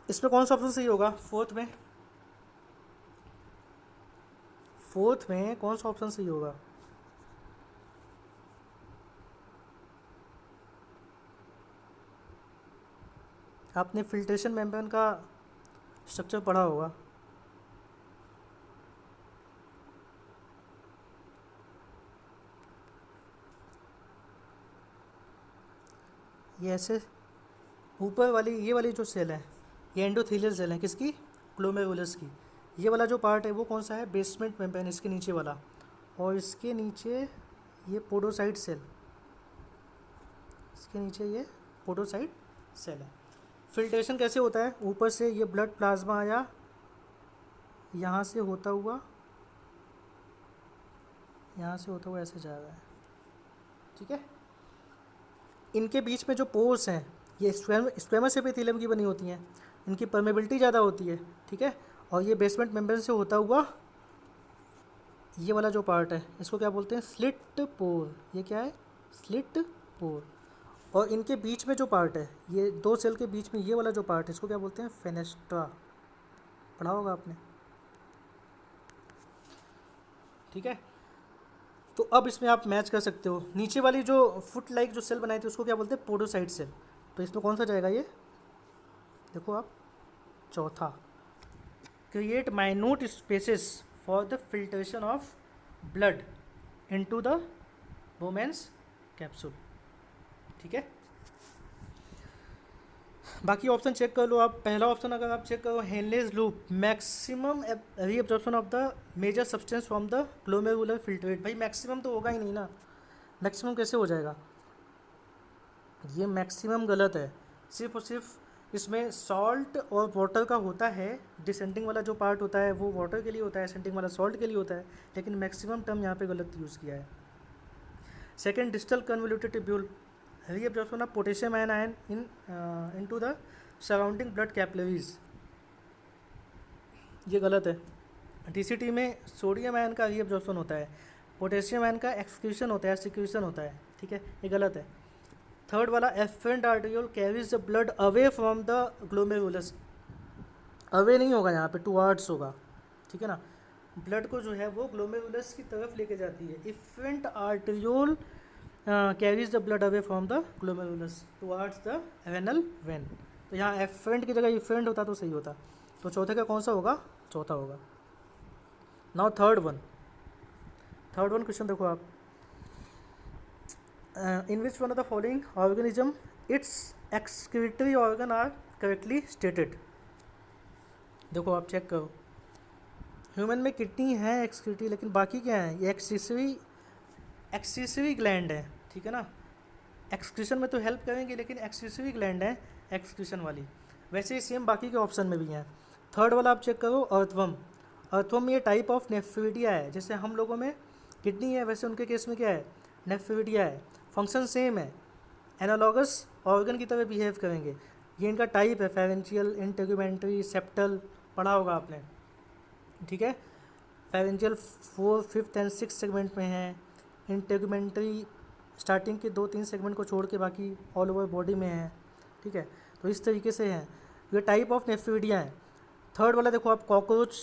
इसमें कौन सा ऑप्शन सही होगा? 4th में, 4th में कौन सा ऑप्शन सही होगा? आपने फिल्ट्रेशन मेम्ब्रेन का स्ट्रक्चर पढ़ा होगा। ये ऐसे ऊपर वाली, ये वाली जो सेल है, ये एंडोथेलियल सेल है, किसकी? ग्लोमेरुलस की। ये वाला जो पार्ट है वो कौन सा है? बेसमेंट मेम्ब्रेन, इसके नीचे वाला। और इसके नीचे ये पोडोसाइट सेल, इसके नीचे ये पोडोसाइट सेल है। फिल्ट्रेशन कैसे होता है? ऊपर से ये ब्लड प्लाज्मा आया, यहाँ से होता हुआ, यहाँ से होता हुआ ऐसे जा रहा है, ठीक है। इनके बीच में जो पोर्स हैं, ये स्क्वेमस एपिथेलियम की बनी होती हैं, इनकी परमेबिलिटी ज़्यादा होती है, ठीक है। और ये बेसमेंट मेम्ब्रेन से होता हुआ ये वाला जो पार्ट है, इसको क्या बोलते हैं? स्लिट पोर। ये क्या है? स्लिट पोर। और इनके बीच में जो पार्ट है, ये 2 सेल के बीच में ये वाला जो पार्ट है, इसको क्या बोलते हैं? फेनेस्ट्रा। पढ़ा होगा आपने, ठीक है। तो अब इसमें आप मैच कर सकते हो, नीचे वाली जो फुट लाइक जो सेल बनाई थी उसको क्या बोलते हैं? Podocyte cell. तो इसमें कौन सा जाएगा? ये देखो आप, चौथा, create minute spaces for the filtration of blood into the Bowman's capsule, ठीक है। बाकी ऑप्शन चेक कर लो आप। पहला ऑप्शन अगर आप चेक करो, Henle's loop, maximum reabsorption of the major substance from the glomerular filtrate. भाई मैक्सिमम तो होगा ही नहीं ना, मैक्सिमम कैसे हो जाएगा, ये मैक्सिमम गलत है। सिर्फ और सिर्फ इसमें सॉल्ट और वाटर का होता है, डिसेंडिंग वाला जो पार्ट होता है वो वाटर के लिए होता है, असेंडिंग वाला सॉल्ट के लिए होता है, लेकिन मैक्सिमम टर्म यहाँ पे गलत यूज़ किया है। Second, distal convoluted tubule, reabsorption of potassium ion into the surrounding blood capillaries, ये गलत है। डीसीटी में सोडियम आयन का रीअब्जॉर्प्शन होता है, पोटेशियम आयन का एक्सक्रीशन होता है, सिक्रीशन होता है, ठीक है, ये गलत है। थर्ड वाला, efferent arteriole carries the blood away from the glomerulus, away नहीं होगा यहाँ पे, टुवार्ड्स होगा, ठीक है ना, ब्लड को जो है वो ग्लोमेरुलस की तरफ लेके जाती है। Efferent arteriole carries the blood away from the glomerulus towards the renal vein, तो यहाँ एफरेंट की जगह इफरेंट होता तो सही होता। तो चौथे का कौन सा होगा, चौथा होगा। नाउ थर्ड वन क्वेश्चन देखो आप, in which one of the following organism its excretory organ are correctly stated। देखो आप चेक करो, ह्यूमन में किडनी है एक्सक्रीटरी, लेकिन बाकी क्या है, ये एक्सेसरी ग्लैंड है, ठीक है ना, एक्सक्रीशन में तो हेल्प करेंगे लेकिन एक्सेसरी ग्लैंड है एक्सक्रीशन वाली। वैसे ही सेम बाकी के ऑप्शन में भी हैं। थर्ड वाला आप चेक करो, अर्थवम में ये टाइप ऑफ नेफ्रिडिया है, जैसे हम लोगों में किडनी है वैसे उनके केस में क्या है, नेफ्रिडिया है, फंक्शन सेम है, एनालॉगस ऑर्गन की तरह बिहेव करेंगे। ये इनका टाइप है, फेरेंशियल, इंटेगुमेंट्री, सेप्टल, पढ़ा होगा आपने, ठीक है। फेरेंशियल 4, 5th एंड 6th सेगमेंट में है, इंटेगुमेंट्री स्टार्टिंग के 2-3 सेगमेंट को छोड़ के बाकी ऑल ओवर बॉडी में है, ठीक है। तो इस तरीके से है, ये टाइप ऑफ नेफ्रिडिया है। थर्ड वाला देखो आप, कॉकरोच,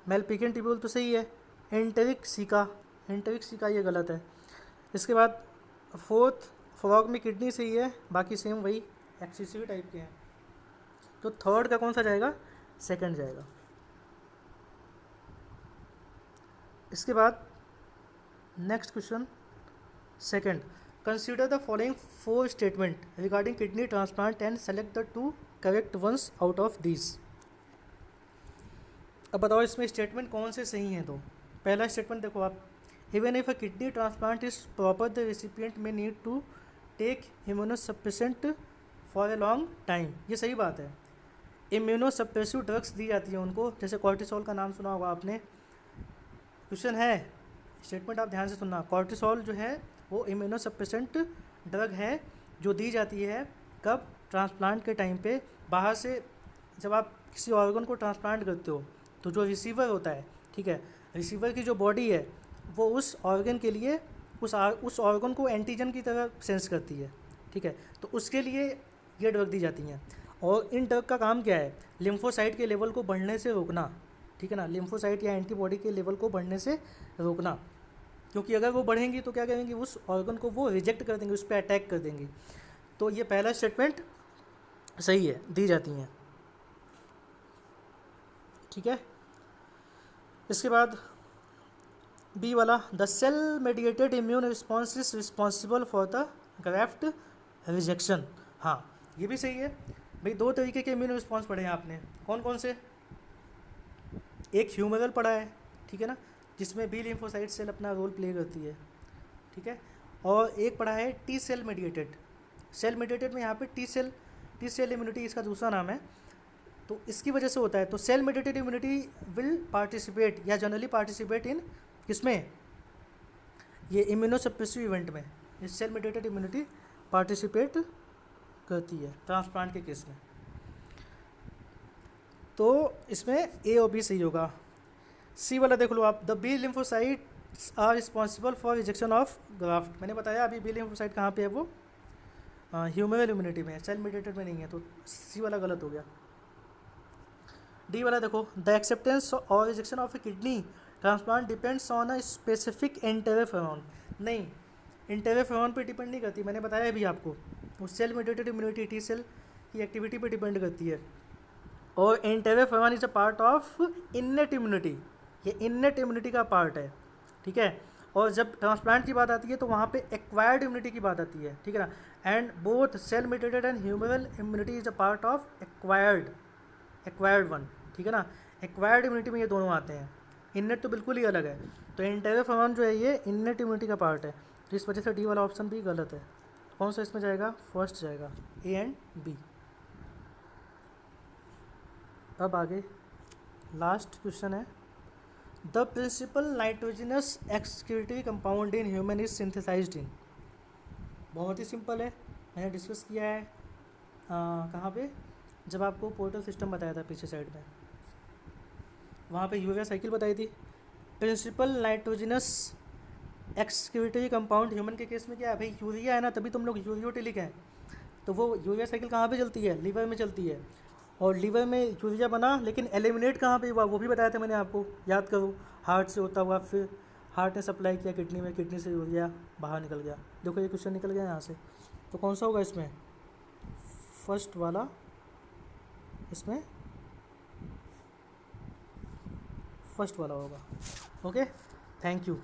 मेलपिगन ट्यूब्यूल तो सही है, एंटेरिक सीका ये गलत है। इसके बाद फोर्थ, फ्रॉग में किडनी सही है, बाकी सेम वही एक्सेसिव टाइप के हैं। तो थर्ड का कौन सा जाएगा, सेकंड जाएगा। इसके बाद next question second, consider the following 4 statement regarding kidney transplant and select the 2 correct ones out of these. अब बताओ इसमें स्टेटमेंट कौन से सही हैं। तो पहला स्टेटमेंट देखो आप, even if a kidney transplant is proper the recipient may need to take immunosuppressant for a long time, ये सही बात है। इम्यूनोसप्रेसिव ड्रग्स दी जाती हैं उनको, जैसे कॉर्टिसोल का नाम सुना होगा आपने। क्वेश्चन है, स्टेटमेंट आप ध्यान से सुनना, कॉर्टिसोल जो है वो इम्यूनोसप्रेसेंट ड्रग है जो दी जाती है कब, ट्रांसप्लांट के टाइम पे। बाहर से जब आप किसी ऑर्गन को ट्रांसप्लांट करते हो तो जो रिसीवर होता है, ठीक है, रिसीवर की जो बॉडी है वो उस ऑर्गन के लिए उस ऑर्गन को एंटीजन की तरह सेंस करती है, ठीक है। तो उसके लिए ये ड्रग दी जाती हैं। और इन ड्रग का काम क्या है, लिम्फोसाइट के लेवल को बढ़ने से रोकना, ठीक है ना, लिम्फोसाइट या एंटीबॉडी के लेवल को बढ़ने से रोकना, क्योंकि अगर वो बढ़ेंगी तो क्या करेंगी, उस ऑर्गन को वो रिजेक्ट कर देंगे, उस पर अटैक कर देंगी। तो ये पहला स्टेटमेंट सही है, दी जाती हैं, ठीक है। इसके बाद बी वाला, the cell mediated immune response is responsible for the graft rejection. हाँ ये भी सही है भाई। 2 तरीके के इम्यून रिस्पॉन्स पढ़े हैं आपने, कौन कौन से, एक ह्यूमरल पढ़ा है, ठीक है ना, जिसमें बी लिम्फोसाइट सेल अपना रोल प्ले करती है, ठीक है। और एक पढ़ा है T cell mediated. Cell mediated में यहाँ पे टी सेल इम्यूनिटी इसका दूसरा नाम है, तो इसकी वजह से होता है। तो cell mediated immunity will participate या जनरली पार्टिसिपेट इन किसमें, ये इम्यूनोसप्रेसिव इवेंट में ये सेल मेडिएटेड इम्यूनिटी पार्टिसिपेट करती है ट्रांसप्लांट के केस में। तो इसमें ए और बी सही होगा। सी वाला देख लो आप, the B lymphocytes are responsible for rejection of graft. मैंने बताया अभी बी लिम्फोसाइट कहाँ पे है, वो ह्यूमरल इम्यूनिटी में है, सेल मेडिएटेड में नहीं है, तो सी वाला गलत हो गया। डी वाला देखो, द एक्सेप्टेंस और rejection of a kidney transplant depends on a specific interferon. नहीं, इंटरफेरॉन पे डिपेंड नहीं करती, मैंने बताया अभी आपको, वो cell mediated immunity T cell की एक्टिविटी पे डिपेंड करती है। और interferon is a part of innate immunity, ये इन्नेट इम्यूनिटी का पार्ट है, ठीक है। और जब ट्रांसप्लांट की बात आती है तो वहाँ पे एक्वायर्ड इम्यूनिटी की बात आती है, ठीक है ना। And both cell mediated and humoral immunity is a part of acquired one, ठीक है ना। एक्वायर्ड इम्यूनिटी में ये दोनों आते हैं, इन्नेट तो बिल्कुल ही अलग है। तो इंटरफेरॉन जो है ये इन्नेट इम्यूनिटी का पार्ट है। तो इस वजह से डी वाला ऑप्शन भी गलत है। कौन सा इसमें जाएगा? फर्स्ट जाएगा, ए एंड बी। अब आगे लास्ट क्वेश्चन है, the principal nitrogenous excretory compound in human is synthesised in. बहुत ही सिंपल है, मैंने डिस्कस किया है कहाँ पे, जब आपको पोर्टल सिस्टम बताया था पीछे साइड में, वहाँ पे यूरिया साइकिल बताई थी। Principal nitrogenous excretory compound human के केस में क्या है भाई, यूरिया है ना, तभी तुम लोग यूरियोटिलिक हैं। तो वो यूरिया साइकिल कहाँ पे चलती है? लीवर में चलती है। और लीवर में यूरिया बना, लेकिन एलिमिनेट कहाँ पे हुआ वो भी बताया था मैंने आपको, याद करो। हार्ट से होता हुआ फिर हार्ट ने सप्लाई किया किडनी में, किडनी से यूरिया बाहर निकल गया। देखो ये क्वेश्चन निकल गया यहाँ से। तो कौन सा होगा इसमें? फर्स्ट वाला इसमें फर्स्ट वाला होगा। Okay, thank you.